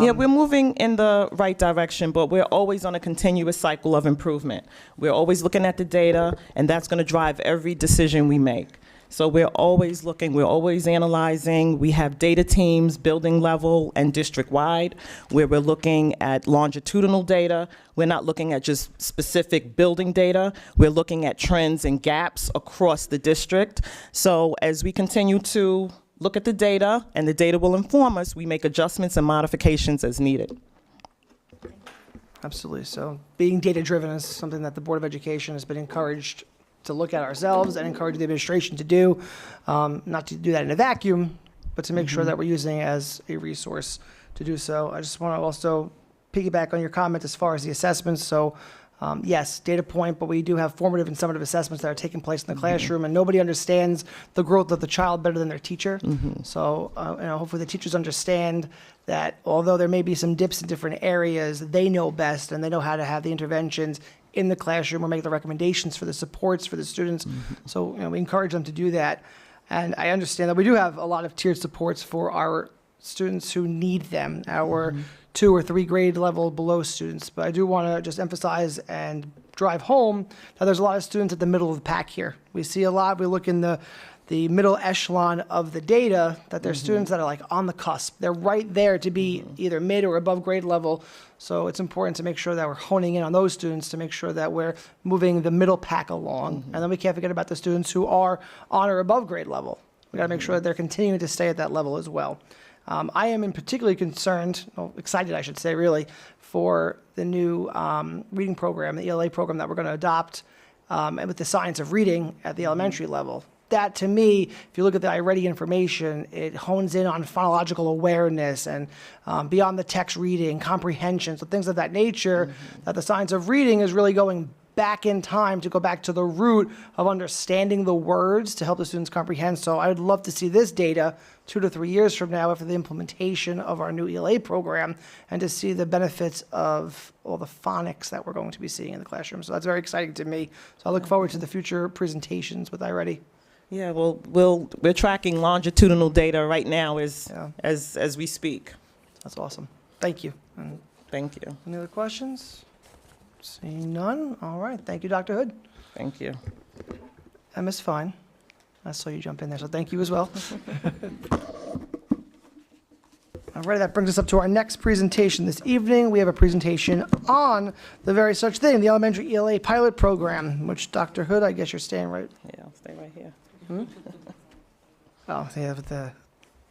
Yeah, we're moving in the right direction, but we're always on a continuous cycle of improvement. We're always looking at the data, and that's going to drive every decision we make. So we're always looking, we're always analyzing. We have data teams, building level and district-wide, where we're looking at longitudinal data. We're not looking at just specific building data. We're looking at trends and gaps across the district. So as we continue to look at the data, and the data will inform us, we make adjustments and modifications as needed. Absolutely. So being data-driven is something that the Board of Education has been encouraged to look at ourselves and encourage the administration to do, not to do that in a vacuum, but to make sure that we're using it as a resource to do so. I just want to also piggyback on your comment as far as the assessments. So yes, data point, but we do have formative and summative assessments that are taking place in the classroom, and nobody understands the growth of the child better than their teacher. So hopefully the teachers understand that although there may be some dips in different areas, they know best and they know how to have the interventions in the classroom or make the recommendations for the supports for the students. So we encourage them to do that. And I understand that we do have a lot of tiered supports for our students who need them, our 2 or 3 grade level below students. But I do want to just emphasize and drive home that there's a lot of students at the middle of the pack here. We see a lot, we look in the middle echelon of the data, that there's students that are like on the cusp. They're right there to be either mid or above grade level. So it's important to make sure that we're honing in on those students to make sure that we're moving the middle pack along. And then we can't forget about the students who are on or above grade level. We got to make sure that they're continuing to stay at that level as well. I am in particularly concerned, excited I should say really, for the new reading program, the ELA program that we're going to adopt, and with the science of reading at the elementary level. That to me, if you look at the iReady information, it hones in on phonological awareness and beyond the text reading, comprehension, so things of that nature, that the science of reading is really going back in time to go back to the root of understanding the words to help the students comprehend. So I would love to see this data 2 to 3 years from now after the implementation of our new ELA program and to see the benefits of all the phonics that we're going to be seeing in the classroom. So that's very exciting to me. So I look forward to the future presentations with iReady. Yeah, well, we're tracking longitudinal data right now as we speak. That's awesome. Thank you. And thank you. Any other questions? Seeing none. All right. Thank you, Dr. Hood. Thank you. And Ms. Fine. I saw you jump in there, so thank you as well. All right, that brings us up to our next presentation this evening. We have a presentation on the very such thing, the Elementary ELA Pilot Program, which Dr. Hood, I guess you're staying right. Yeah, I'll stay right here. Oh, yeah, with the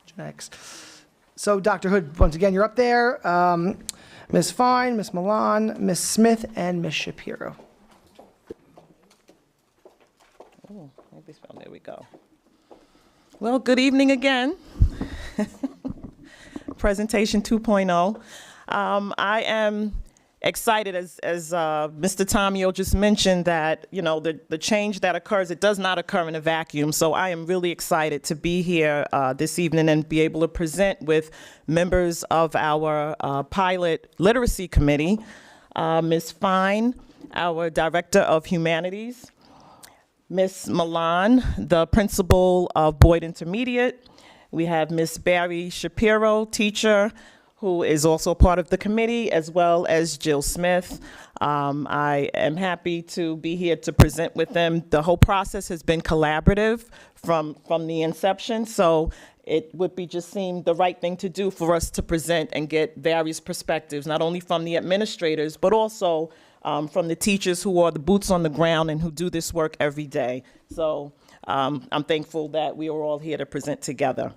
genetics. So, Dr. Hood, once again, you're up there. Ms. Fine, Ms. Milan, Ms. Smith, and Ms. Shapiro. Oh, maybe spell. There we go. Well, good evening again. Presentation 2.0. I am excited, as Mr. Tomio just mentioned, that the change that occurs, it does not occur in a vacuum. So I am really excited to be here this evening and be able to present with members of our pilot literacy committee, Ms. Fine, our Director of Humanities, Ms. Milan, the principal of Boyd Intermediate. We have Ms. Barry Shapiro, teacher, who is also part of the committee, as well as Jill Smith. I am happy to be here to present with them. The whole process has been collaborative from the inception, so it would be just seem the right thing to do for us to present and get various perspectives, not only from the administrators, but also from the teachers who are the boots on the ground and who do this work every day. So I'm thankful that we are all here to present together.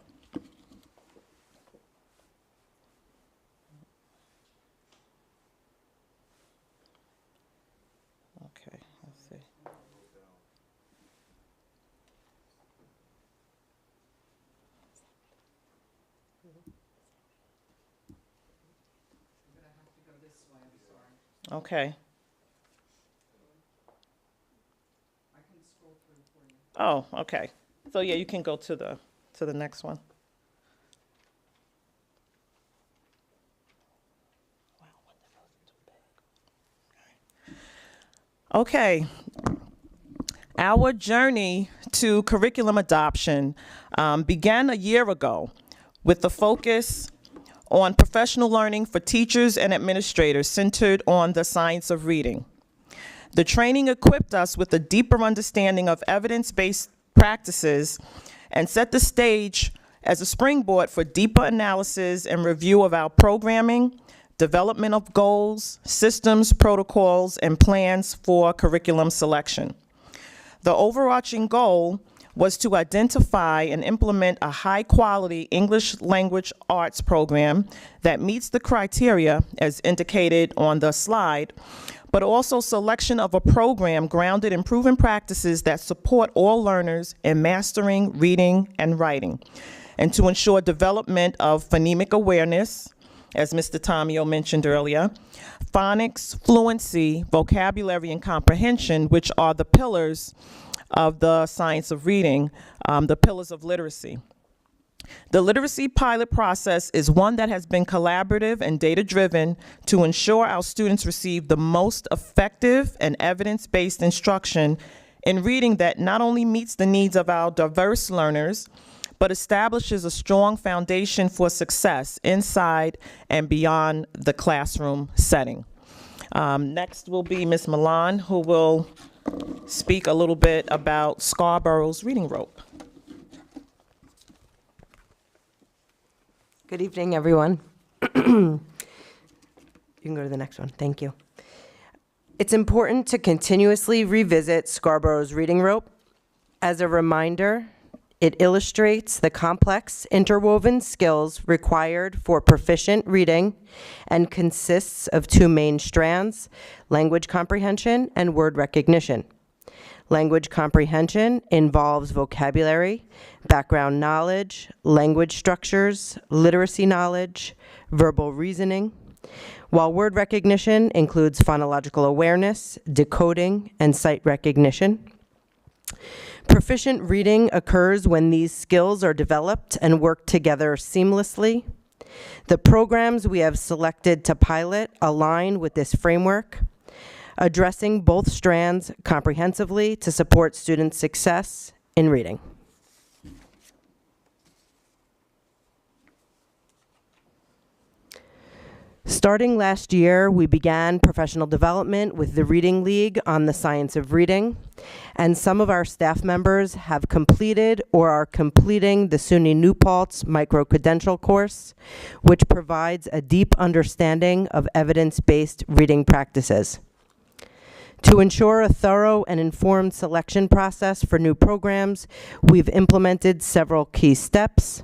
Okay, let's see. Okay. Oh, okay. So yeah, you can go to the next one. Okay. Our journey to curriculum adoption began a year ago with the focus on professional learning for teachers and administrators centered on the science of reading. The training equipped us with a deeper understanding of evidence-based practices and set the stage as a springboard for deeper analysis and review of our programming, development of goals, systems, protocols, and plans for curriculum selection. The overarching goal was to identify and implement a high-quality English language arts program that meets the criteria as indicated on the slide, but also selection of a program grounded in proven practices that support all learners in mastering reading and writing, and to ensure development of phonemic awareness, as Mr. Tomio mentioned earlier, phonics, fluency, vocabulary, and comprehension, which are the pillars of the science of reading, the pillars of literacy. The literacy pilot process is one that has been collaborative and data-driven to ensure our students receive the most effective and evidence-based instruction in reading that not only meets the needs of our diverse learners, but establishes a strong foundation for success inside and beyond the classroom setting. Next will be Ms. Milan, who will speak a little bit about Scarborough's reading rope. Good evening, everyone. You can go to the next one. Thank you. It's important to continuously revisit Scarborough's reading rope. As a reminder, it illustrates the complex interwoven skills required for proficient reading and consists of two main strands: language comprehension and word recognition. Language comprehension involves vocabulary, background knowledge, language structures, literacy knowledge, verbal reasoning, while word recognition includes phonological awareness, decoding, and sight recognition. Proficient reading occurs when these skills are developed and work together seamlessly. The programs we have selected to pilot align with this framework, addressing both strands comprehensively to support student success in reading. Starting last year, we began professional development with the Reading League on the science of reading, and some of our staff members have completed or are completing the SUNY New Paltz micro-credential course, which provides a deep understanding of evidence-based reading practices. To ensure a thorough and informed selection process for new programs, we've implemented several key steps.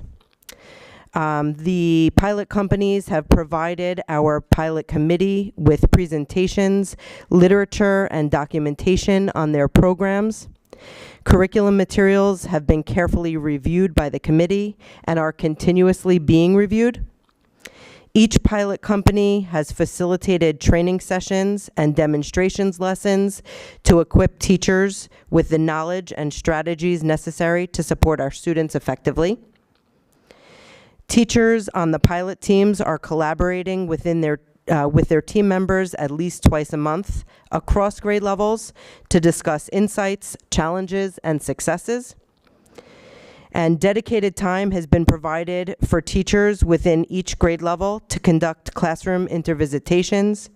The pilot companies have provided our pilot committee with presentations, literature, and documentation on their programs. Curriculum materials have been carefully reviewed by the committee and are continuously being reviewed. Each pilot company has facilitated training sessions and demonstrations lessons to equip teachers with the knowledge and strategies necessary to support our students effectively. Teachers on the pilot teams are collaborating with their team members at least twice a month across grade levels to discuss insights, challenges, and successes. And dedicated time has been provided for teachers within each grade level to conduct classroom intervisitations.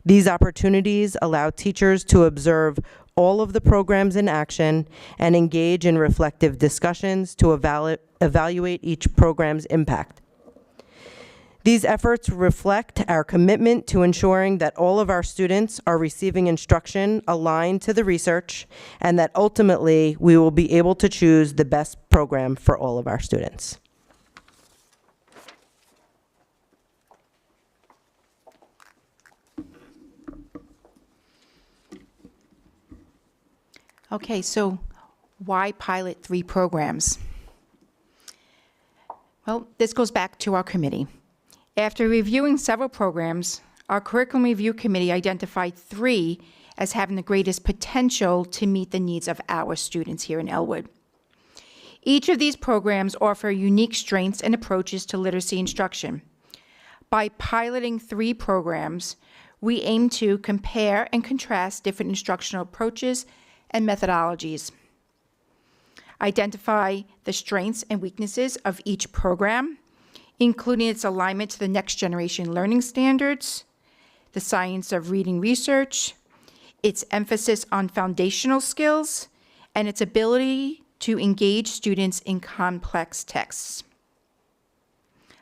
These opportunities allow teachers to observe all of the programs in action and engage in reflective discussions to evaluate each program's impact. These efforts reflect our commitment to ensuring that all of our students are receiving instruction aligned to the research and that ultimately we will be able to choose the best program for all of our students. Okay, so why pilot 3 programs? Well, this goes back to our committee. After reviewing several programs, our curriculum review committee identified 3 as having the greatest potential to meet the needs of our students here in Elwood. Each of these programs offer unique strengths and approaches to literacy instruction. By piloting 3 programs, we aim to compare and contrast different instructional approaches and methodologies, identify the strengths and weaknesses of each program, including its alignment to the next generation learning standards, the science of reading research, its emphasis on foundational skills, and its ability to engage students in complex texts.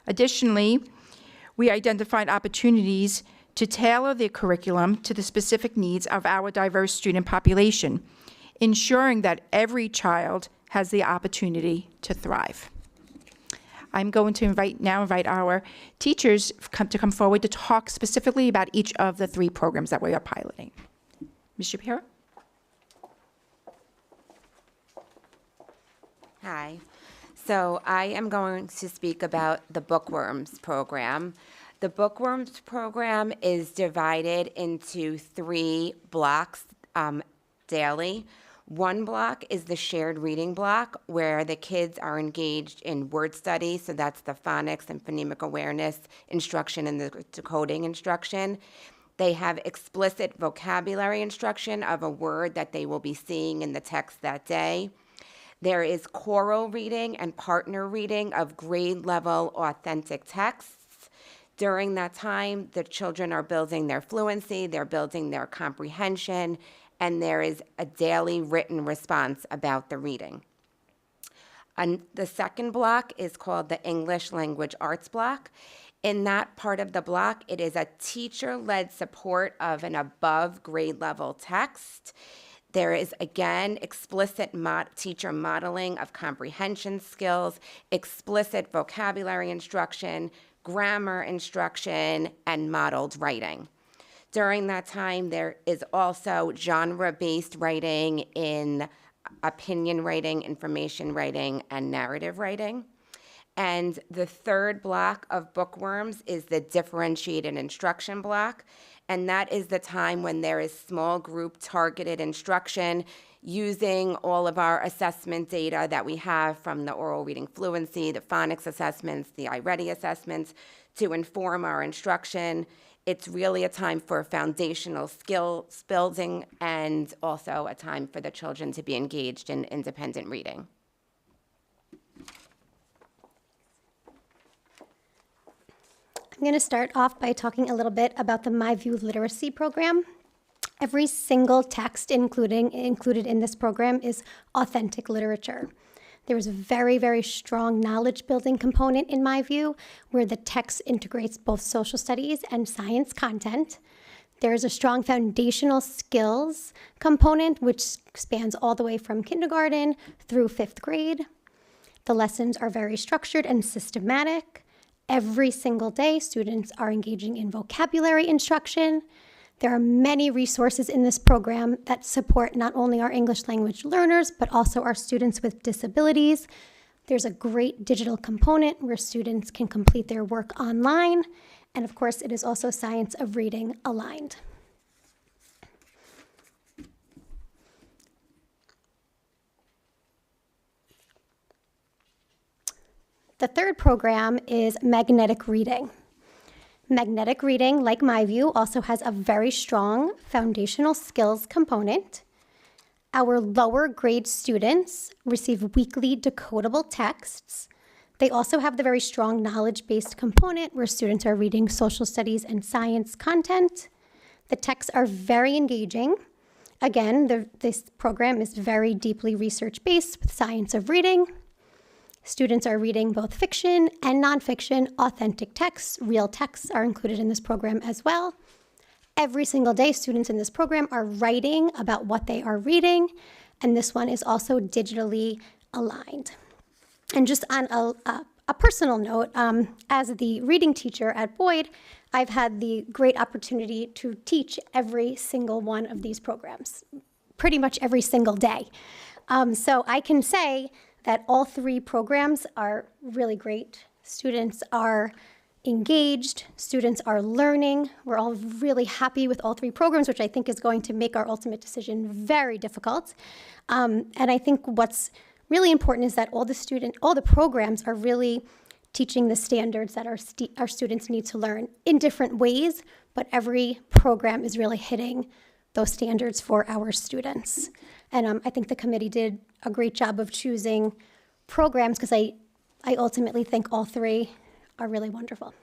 Additionally, we identified opportunities to tailor the curriculum to the specific needs of our diverse student population, ensuring that every child has the opportunity to thrive. I'm going to invite our teachers to come forward to talk specifically about each of the 3 programs that we are piloting. Ms. Shapiro? Hi. So I am going to speak about the Bookworms program. The Bookworms program is divided into 3 blocks daily. One block is the shared reading block, where the kids are engaged in word study, so that's the phonics and phonemic awareness instruction and the decoding instruction. They have explicit vocabulary instruction of a word that they will be seeing in the text that day. There is choral reading and partner reading of grade-level authentic texts. During that time, the children are building their fluency, they're building their comprehension, and there is a daily written response about the reading. And the second block is called the English Language Arts block. In that part of the block, it is a teacher-led support of an above grade level text. There is, again, explicit teacher modeling of comprehension skills, explicit vocabulary instruction, grammar instruction, and modeled writing. During that time, there is also genre-based writing in opinion writing, information writing, and narrative writing. And the third block of Bookworms is the differentiated instruction block, and that is the time when there is small group targeted instruction using all of our assessment data that we have from the oral reading fluency, the phonics assessments, the iReady assessments to inform our instruction. It's really a time for foundational skills building and also a time for the children to be engaged in independent reading. I'm going to start off by talking a little bit about the MyView literacy program. Every single text included in this program is authentic literature. There is a very, very strong knowledge building component in MyView where the text integrates both social studies and science content. There is a strong foundational skills component which spans all the way from kindergarten through 5th grade. The lessons are very structured and systematic. Every single day, students are engaging in vocabulary instruction. There are many resources in this program that support not only our English language learners, but also our students with disabilities. There's a great digital component where students can complete their work online. And of course, it is also science of reading aligned. The third program is magnetic reading. Magnetic reading, like MyView, also has a very strong foundational skills component. Our lower grade students receive weekly decodable texts. They also have the very strong knowledge-based component where students are reading social studies and science content. The texts are very engaging. Again, this program is very deeply research-based with science of reading. Students are reading both fiction and nonfiction, authentic texts. Real texts are included in this program as well. Every single day, students in this program are writing about what they are reading, and this one is also digitally aligned. And just on a personal note, as the reading teacher at Boyd, I've had the great opportunity to teach every single one of these programs, pretty much every single day. So I can say that all 3 programs are really great. Students are engaged, students are learning. We're all really happy with all 3 programs, which I think is going to make our ultimate decision very difficult. And I think what's really important is that all the programs are really teaching the standards that our students need to learn in different ways, but every program is really hitting those standards for our students. And I think the committee did a great job of choosing programs because I ultimately think all 3 are really wonderful.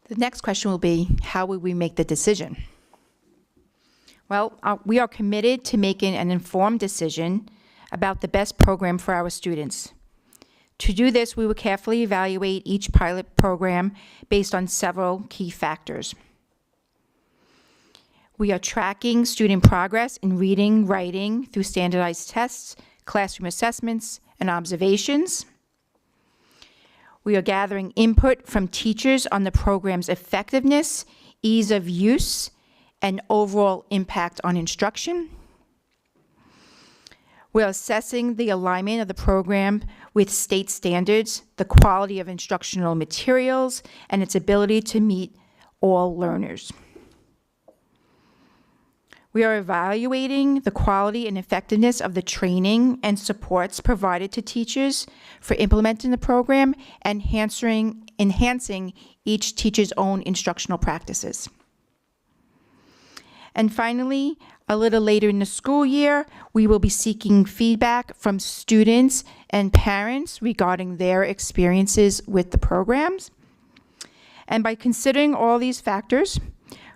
The next question will be, how will we make the decision? Well, we are committed to making an informed decision about the best program for our students. To do this, we will carefully evaluate each pilot program based on several key factors. We are tracking student progress in reading, writing through standardized tests, classroom assessments, and observations. We are gathering input from teachers on the program's effectiveness, ease of use, and overall impact on instruction. We're assessing the alignment of the program with state standards, the quality of instructional materials, and its ability to meet all learners. We are evaluating the quality and effectiveness of the training and supports provided to teachers for implementing the program and enhancing each teacher's own instructional practices. And finally, a little later in the school year, we will be seeking feedback from students and parents regarding their experiences with the programs. And by considering all these factors,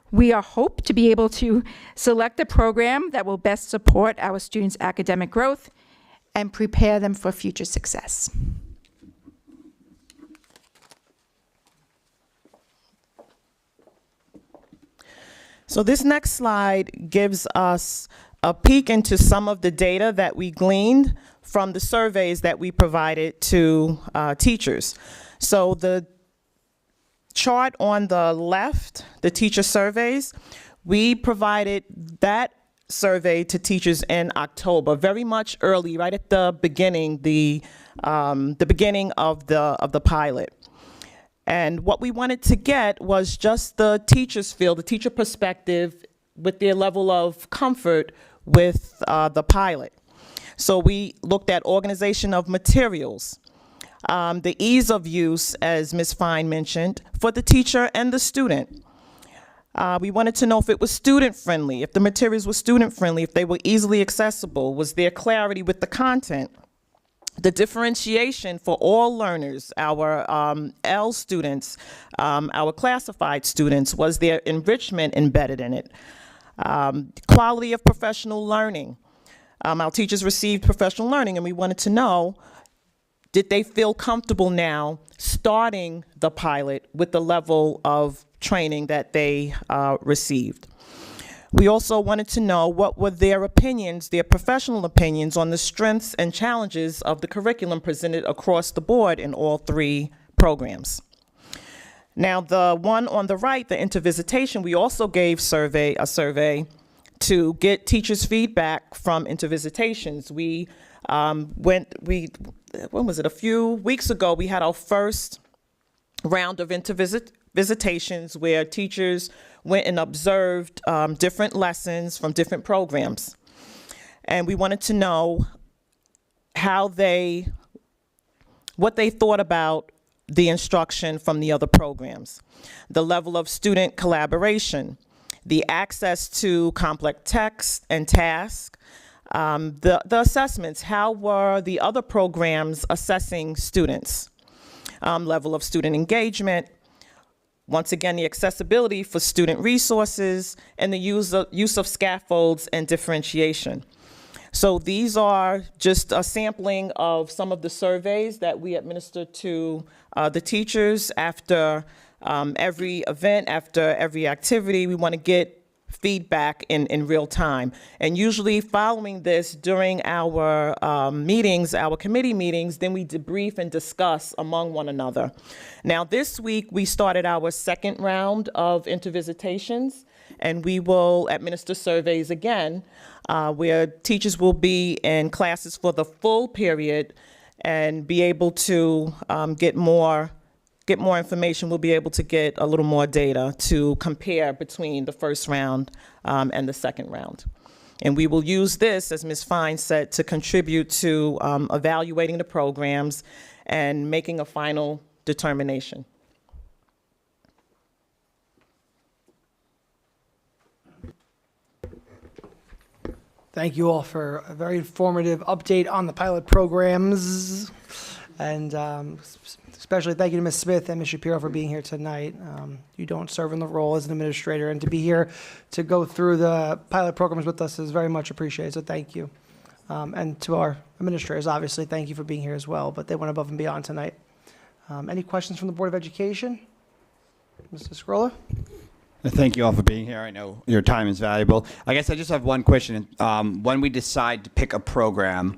we hope to be able to select a program that will best support our students' academic growth and prepare them for future success. So this next slide gives us a peek into some of the data that we gleaned from the surveys that we provided to teachers. So the chart on the left, the teacher surveys, we provided that survey to teachers in October, very much early, right at the beginning, the beginning of the pilot. And what we wanted to get was just the teacher's feel, the teacher perspective with their level of comfort with the pilot. So we looked at organization of materials, the ease of use, as Ms. Fine mentioned, for the teacher and the student. We wanted to know if it was student-friendly, if the materials were student-friendly, if they were easily accessible, was there clarity with the content? The differentiation for all learners, our L students, our classified students, was there enrichment embedded in it? Quality of professional learning. Our teachers received professional learning, and we wanted to know, did they feel comfortable now starting the pilot with the level of training that they received? We also wanted to know what were their opinions, their professional opinions on the strengths and challenges of the curriculum presented across the board in all three programs. Now, the one on the right, the intervisitation, we also gave a survey to get teachers' feedback from intervisitations. When was it? A few weeks ago, we had our first round of intervisitations where teachers went and observed different lessons from different programs. And we wanted to know what they thought about the instruction from the other programs, the level of student collaboration, the access to complex text and tasks, the assessments, how were the other programs assessing students, level of student engagement, once again, the accessibility for student resources, and the use of scaffolds and differentiation. So these are just a sampling of some of the surveys that we administer to the teachers after every event, after every activity. We want to get feedback in real time. And usually following this, during our meetings, our committee meetings, then we debrief and discuss among one another. Now this week, we started our second round of intervisitations, and we will administer surveys again, where teachers will be in classes for the full period and be able to get more information. We'll be able to get a little more data to compare between the first round and the second round. And we will use this, as Ms. Fine said, to contribute to evaluating the programs and making a final determination. Thank you all for a very informative update on the pilot programs. And especially thank you to Ms. Smith and Ms. Shapiro for being here tonight. You don't serve in the role as an administrator, and to be here to go through the pilot programs with us is very much appreciated, so thank you. And to our administrators, obviously, thank you for being here as well, but they went above and beyond tonight. Any questions from the Board of Education? Mr. Scroller? Thank you all for being here. I know your time is valuable. I guess I just have one question. When we decide to pick a program,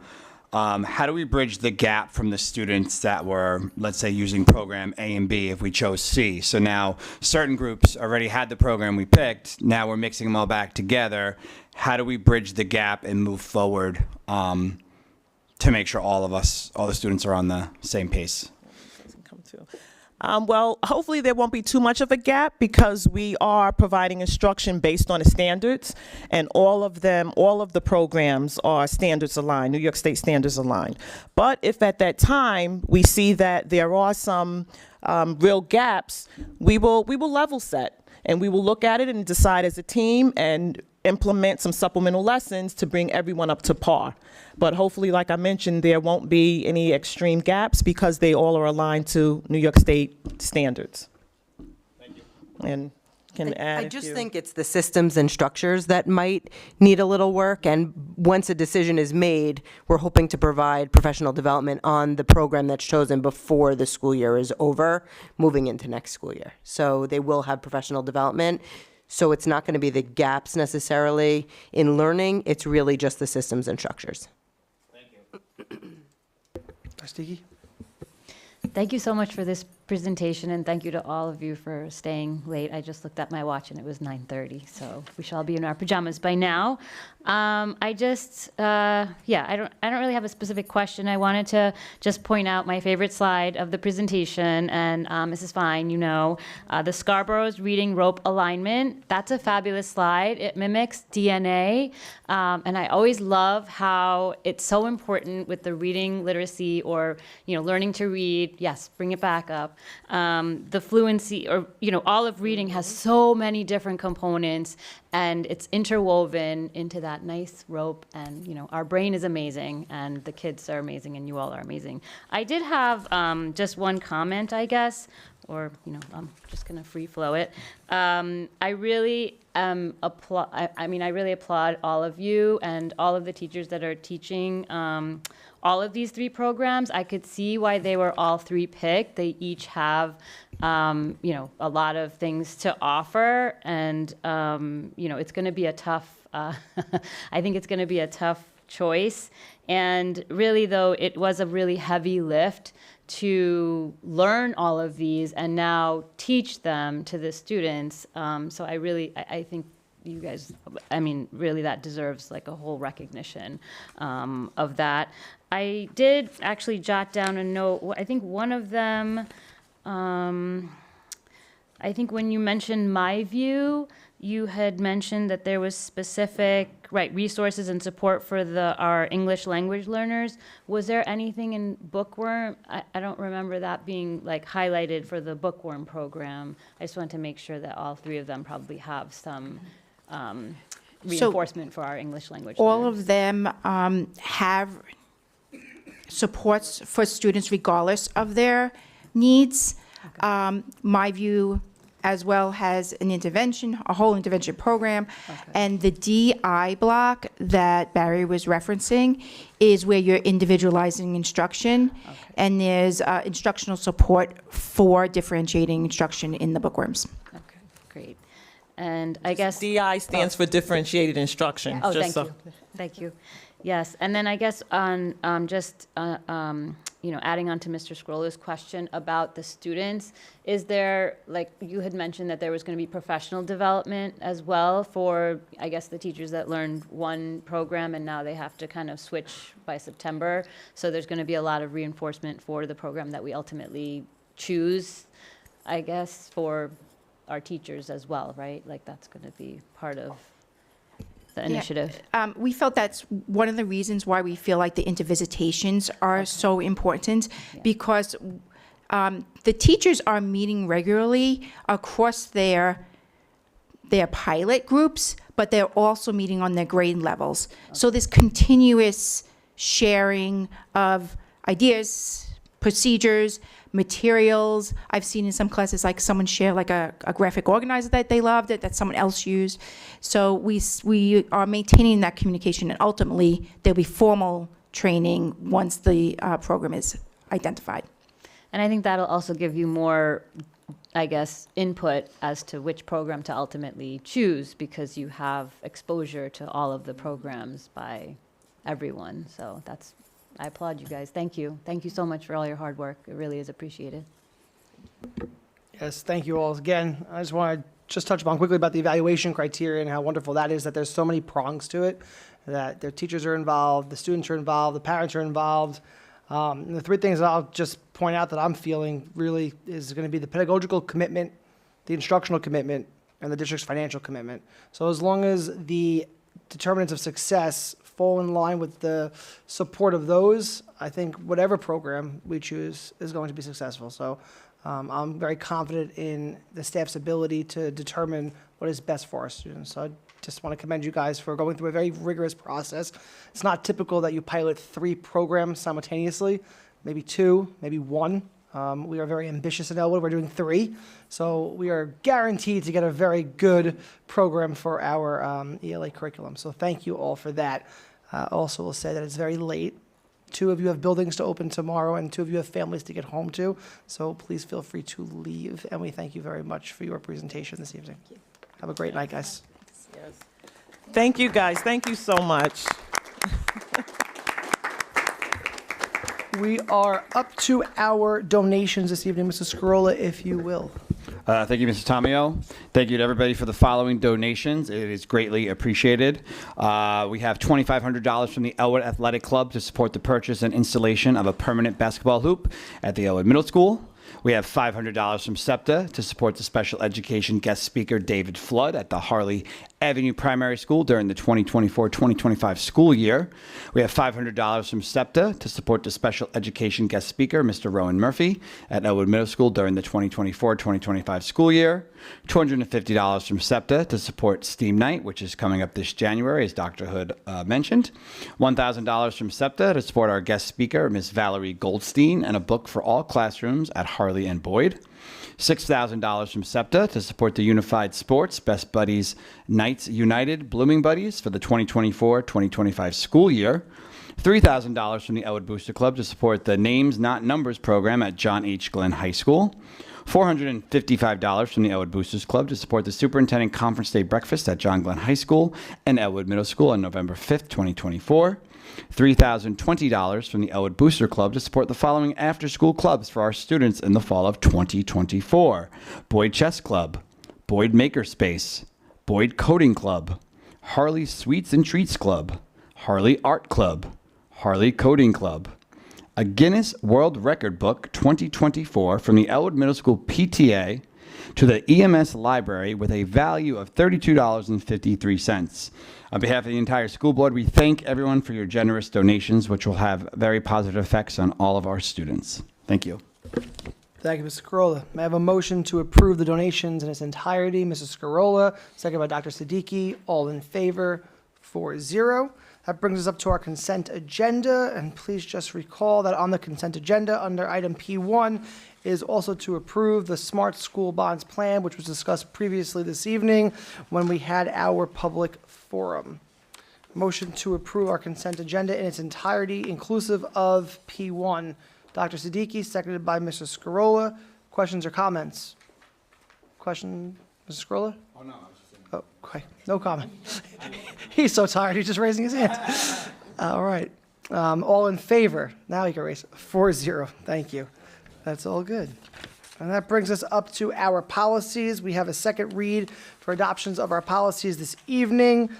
how do we bridge the gap from the students that were, let's say, using program A and B if we chose C? So now certain groups already had the program we picked. Now we're mixing them all back together. How do we bridge the gap and move forward to make sure all the students are on the same pace? Well, hopefully there won't be too much of a gap because we are providing instruction based on the standards, and all of the programs are standards aligned, New York State standards aligned. But if at that time we see that there are some real gaps, we will level set, and we will look at it and decide as a team and implement some supplemental lessons to bring everyone up to par. But hopefully, like I mentioned, there won't be any extreme gaps because they all are aligned to New York State standards. Thank you. And can add I just think it's the systems and structures that might need a little work, and once a decision is made, we're hoping to provide professional development on the program that's chosen before the school year is over, moving into next school year. So they will have professional development. So it's not going to be the gaps necessarily in learning, it's really just the systems and structures. Stiki? Thank you so much for this presentation, and thank you to all of you for staying late. I just looked at my watch and it was 9:30, so we shall be in our pajamas by now. I don't really have a specific question. I wanted to just point out my favorite slide of the presentation, and Mrs. Fine, the Scarborough's reading rope alignment. That's a fabulous slide. It mimics DNA, and I always love how it's so important with the reading literacy or, learning to read. Yes, bring it back up. The fluency or, all of reading has so many different components, and it's interwoven into that nice rope. And, our brain is amazing, and the kids are amazing, and you all are amazing. I did have just one comment, I guess, or, I'm just going to free flow it. I really applaud all of you and all of the teachers that are teaching all of these three programs. I could see why they were all three picked. They each have, a lot of things to offer, and, it's going to be a tough, I think it's going to be a tough choice. And really, though, it was a really heavy lift to learn all of these and now teach them to the students. So I think you guys, really that deserves like a whole recognition of that. I did actually jot down a note. I think one of them, I think when you mentioned My View, you had mentioned that there was specific, resources and support for our English language learners. Was there anything in Bookworm? I don't remember that being highlighted for the Bookworm program. I just wanted to make sure that all three of them probably have some reinforcement for our English language All learners. of them have supports for students regardless of their needs. Okay. My View as well has a whole intervention program. Okay. And the DI block that Barry was referencing is where you're individualizing instruction. Okay. And there's instructional support for differentiating instruction in the bookworms. Okay, great. And I guess DI stands for differentiated instruction. Oh, thank you. Yes, and then I guess on adding on to Mr. Scroller's question about the students, is there, you had mentioned that there was going to be professional development as well for, I guess, the teachers that learned one program and now they have to kind of switch by September. So there's going to be a lot of reinforcement for the program that we ultimately choose, I guess, for our teachers as well, right? That's going to be part of the initiative. Yeah. We felt that's one of the reasons why we feel like the intervisitations are so important, because the teachers are meeting regularly across their pilot groups, but they're also meeting on their grade levels. Okay. So this continuous sharing of ideas, procedures, materials. I've seen in some classes, like someone share like a graphic organizer that they loved that someone else used. So we are maintaining that communication, and ultimately there'll be formal training once the program is identified. And I think that'll also give you more, I guess, input as to which program to ultimately choose, because you have exposure to all of the programs by everyone. So I applaud you guys. Thank you. Thank you so much for all your hard work. It really is appreciated. Yes, thank you all again. I just want to touch upon quickly about the evaluation criteria and how wonderful that is, that there's so many prongs to it, that their teachers are involved, the students are involved, the parents are involved. And the three things that I'll just point out that I'm feeling really is going to be the pedagogical commitment, the instructional commitment, and the district's financial commitment. So as long as the determinants of success fall in line with the support of those, I think whatever program we choose is going to be successful. So I'm very confident in the staff's ability to determine what is best for our students. So I just want to commend you guys for going through a very rigorous process. It's not typical that you pilot 3 programs simultaneously, maybe 2, maybe 1. We are very ambitious in Elwood. We're doing 3. So we are guaranteed to get a very good program for our ELA curriculum. So thank you all for that. Also will say that it's very late. 2 of you have buildings to open tomorrow, and 2 of you have families to get home to. So please feel free to leave. And we thank you very much for your presentation this evening. Have a great night, guys. Thank you, guys. Thank you so much. We are up to our donations this evening. Mrs. Scarola, if you will. Thank you, Mr. Tomio. Thank you to everybody for the following donations. It is greatly appreciated. We have $2,500 from the Elwood Athletic Club to support the purchase and installation of a permanent basketball hoop at the Elwood Middle School. We have $500 from SEPTA to support the special education guest speaker David Flood at the Harley Avenue Primary School during the 2024-2025 school year. We have $500 from SEPTA to support the special education guest speaker Mr. Rowan Murphy at Elwood Middle School during the 2024-2025 school year. $250 from SEPTA to support STEAM Night, which is coming up this January, as Dr. Hood mentioned. $1,000 from SEPTA to support our guest speaker, Ms. Valerie Goldstein, and a book for all classrooms at Harley and Boyd. $6,000 from SEPTA to support the Unified Sports Best Buddies Knights United Blooming Buddies for the 2024-2025 school year. $3,000 from the Elwood Booster Club to support the Names Not Numbers program at John H. Glenn High School. $455 from the Elwood Boosters Club to support the Superintendent Conference Day Breakfast at John Glenn High School and Elwood Middle School on November 5th, 2024. $3,020 from the Elwood Booster Club to support the following after-school clubs for our students in the fall of 2024. Boyd Chess Club, Boyd Makerspace, Boyd Coding Club, Harley Sweets and Treats Club, Harley Art Club, Harley Coding Club, a Guinness World Record Book 2024 from the Elwood Middle School PTA to the EMS Library with a value of $32.53. On behalf of the entire school board, we thank everyone for your generous donations, which will have very positive effects on all of our students. Thank you. Thank you, Mr. Scarola. May I have a motion to approve the donations in its entirety? Mrs. Scarola, second by Dr. Siddiqui. All in favor, 4-0. That brings us up to our consent agenda, and please just recall that on the consent agenda, under item P1, is also to approve the Smart School Bonds Plan, which was discussed previously this evening when we had our public forum. Motion to approve our consent agenda in its entirety, inclusive of P1. Dr. Siddiqui, seconded by Mr. Scarola. Questions or comments? Question, Mr. Scarola? Oh, no. Oh, okay. No comment. He's so tired, he's just raising his hand. All right. All in favor? Now you can raise 4-0. Thank you. That's all good. And that brings us up to our policies. We have a second read for adoptions of our policies this evening.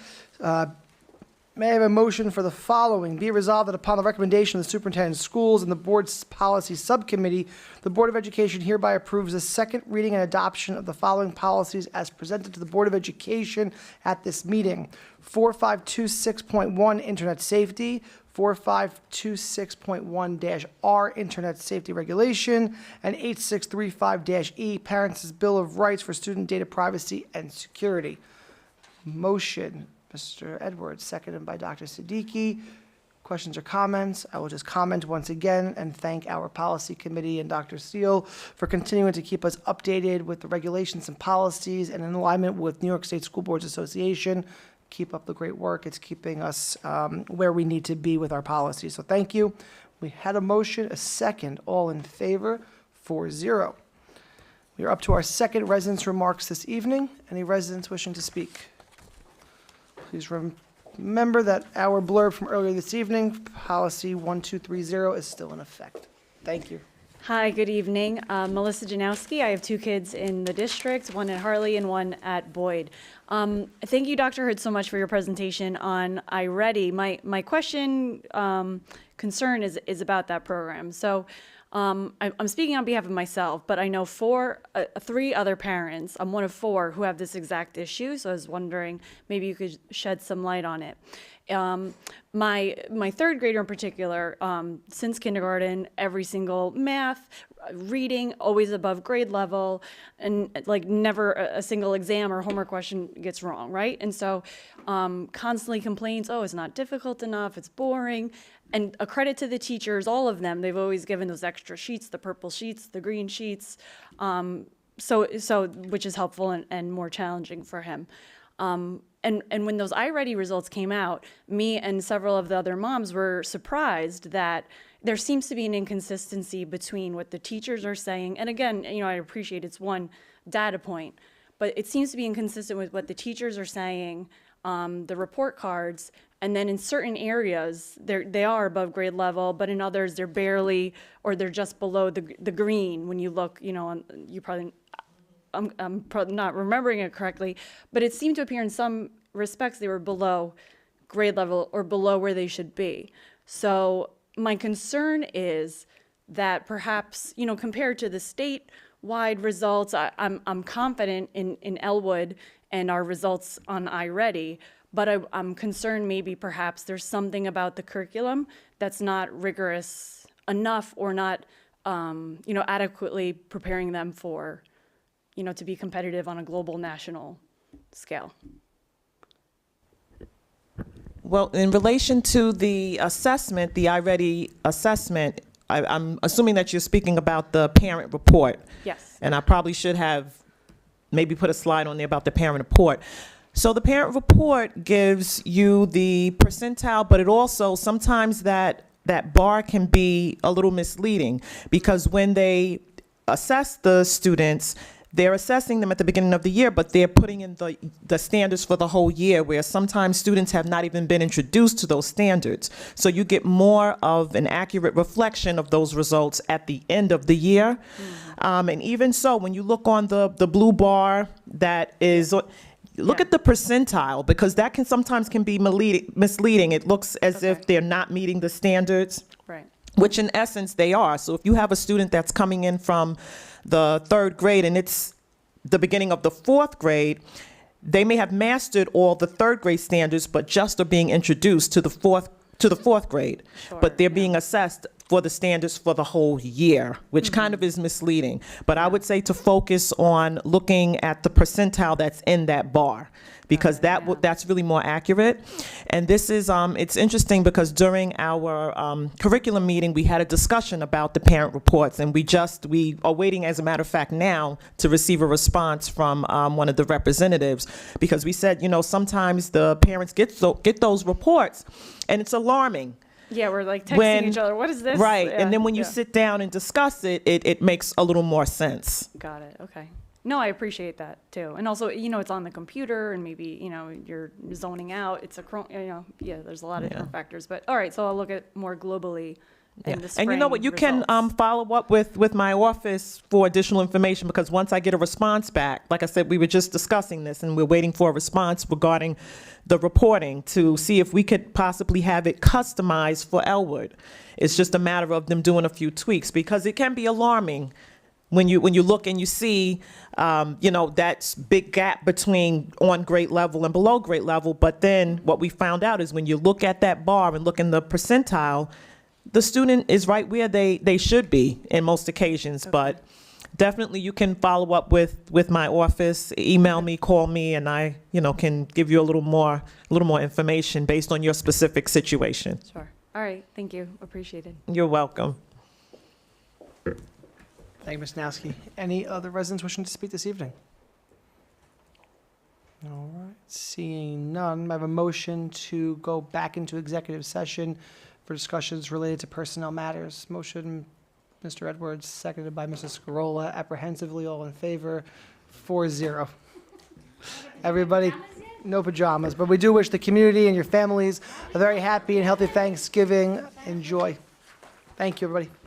May I have a motion for the following? Be resolved that upon the recommendation of the superintendent of schools and the board's policy subcommittee, the Board of Education hereby approves the second reading and adoption of the following policies as presented to the Board of Education at this meeting. 4526.1 Internet Safety, 4526.1-R Internet Safety Regulation, and 8635-E Parents' Bill of Rights for Student Data Privacy and Security. Motion, Mr. Edwards, seconded by Dr. Siddiqui. Questions or comments? I will just comment once again and thank our policy committee and Dr. Steele for continuing to keep us updated with the regulations and policies and in alignment with New York State School Boards Association. Keep up the great work. It's keeping us where we need to be with our policies. So thank you. We had a motion, a second. All in favor, 4-0. We are up to our second residents' remarks this evening. Any residents wishing to speak? Please remember that our blurb from earlier this evening, policy 1230, is still in effect. Thank you. Hi, good evening. Melissa Janowski. I have two kids in the district, one at Harley and one at Boyd. Thank you, Dr. Hood, so much for your presentation on iReady. My question, concern is about that program. So I'm speaking on behalf of myself, but I know three other parents. I'm one of four who have this exact issue, so I was wondering maybe you could shed some light on it. My third grader in particular, since kindergarten, every single math, reading, always above grade level, and like never a single exam or homework question gets wrong, right? And so constantly complains, oh, it's not difficult enough, it's boring. And a credit to the teachers, all of them, they've always given those extra sheets, the purple sheets, the green sheets, so which is helpful and more challenging for him. And when those iReady results came out, me and several of the other moms were surprised that there seems to be an inconsistency between what the teachers are saying. And again, I appreciate it's one data point, but it seems to be inconsistent with what the teachers are saying, the report cards, and then in certain areas, they are above grade level, but in others, they're barely, or they're just below the green when you look, I'm probably not remembering it correctly, but it seemed to appear in some respects they were below grade level or below where they should be. So my concern is that perhaps, compared to the statewide results, I'm confident in Elwood and our results on iReady, but I'm concerned maybe perhaps there's something about the curriculum that's not rigorous enough or not, adequately preparing them for, to be competitive on a global national scale. Well, in relation to the assessment, the iReady assessment, I'm assuming that you're speaking about the parent report. Yes. And I probably should have maybe put a slide on there about the parent report. So the parent report gives you the percentile, but it also, sometimes that bar can be a little misleading, because when they assess the students, they're assessing them at the beginning of the year, but they're putting in the standards for the whole year, where sometimes students have not even been introduced to those standards. So you get more of an accurate reflection of those results at the end of the year. And even so, when you look on the blue bar that is, look at the percentile, because that can sometimes be misleading. It looks as if they're not meeting the standards. Right. Which in essence they are. So if you have a student that's coming in from the third grade and it's the beginning of the fourth grade, they may have mastered all the third grade standards, but just are being introduced to the fourth grade. Sure, but they're being assessed for the standards for the whole year, which kind of is misleading. But I would say to focus on looking at the percentile that's in that bar, because that's really more accurate. And this is, it's interesting because during our curriculum meeting, we had a discussion about the parent reports, and we are waiting, as a matter of fact, now to receive a response from one of the representatives, because we said, sometimes the parents get those reports, and it's alarming. Yeah, we're like texting each other, what is this? Right, Yeah, and then when you sit down and discuss it, it makes a little more sense. Got it, okay. No, I appreciate that too. And also, it's on the computer and maybe, you're zoning out. It's there's a lot of different factors. But all right, so I'll look at more globally in the spring. And you know what, you can follow up with my office for additional information, because once I get a response back, like I said, we were just discussing this and we're waiting for a response regarding the reporting to see if we could possibly have it customized for Elwood. It's just a matter of them doing a few tweaks, because it can be alarming when you look and you see, that big gap between on grade level and below grade level. But then what we found out is when you look at that bar and look in the percentile, the student is right where they should be in most occasions. Okay. But definitely you can follow up with my office, email me, call me, and I, can give you a little more information based on your specific situation. Sure. All right, thank you, appreciated. You're welcome. Thank you, Ms. Nowski. Any other residents wishing to speak this evening? All right, seeing none, I have a motion to go back into executive session for discussions related to personnel matters. Motion, Mr. Edwards, seconded by Mrs. Scarola. Apprehensively, all in favor, 4-0. Everybody, no pajamas, but we do wish the community and your families a very happy and healthy Thanksgiving. Enjoy. Thank you, everybody.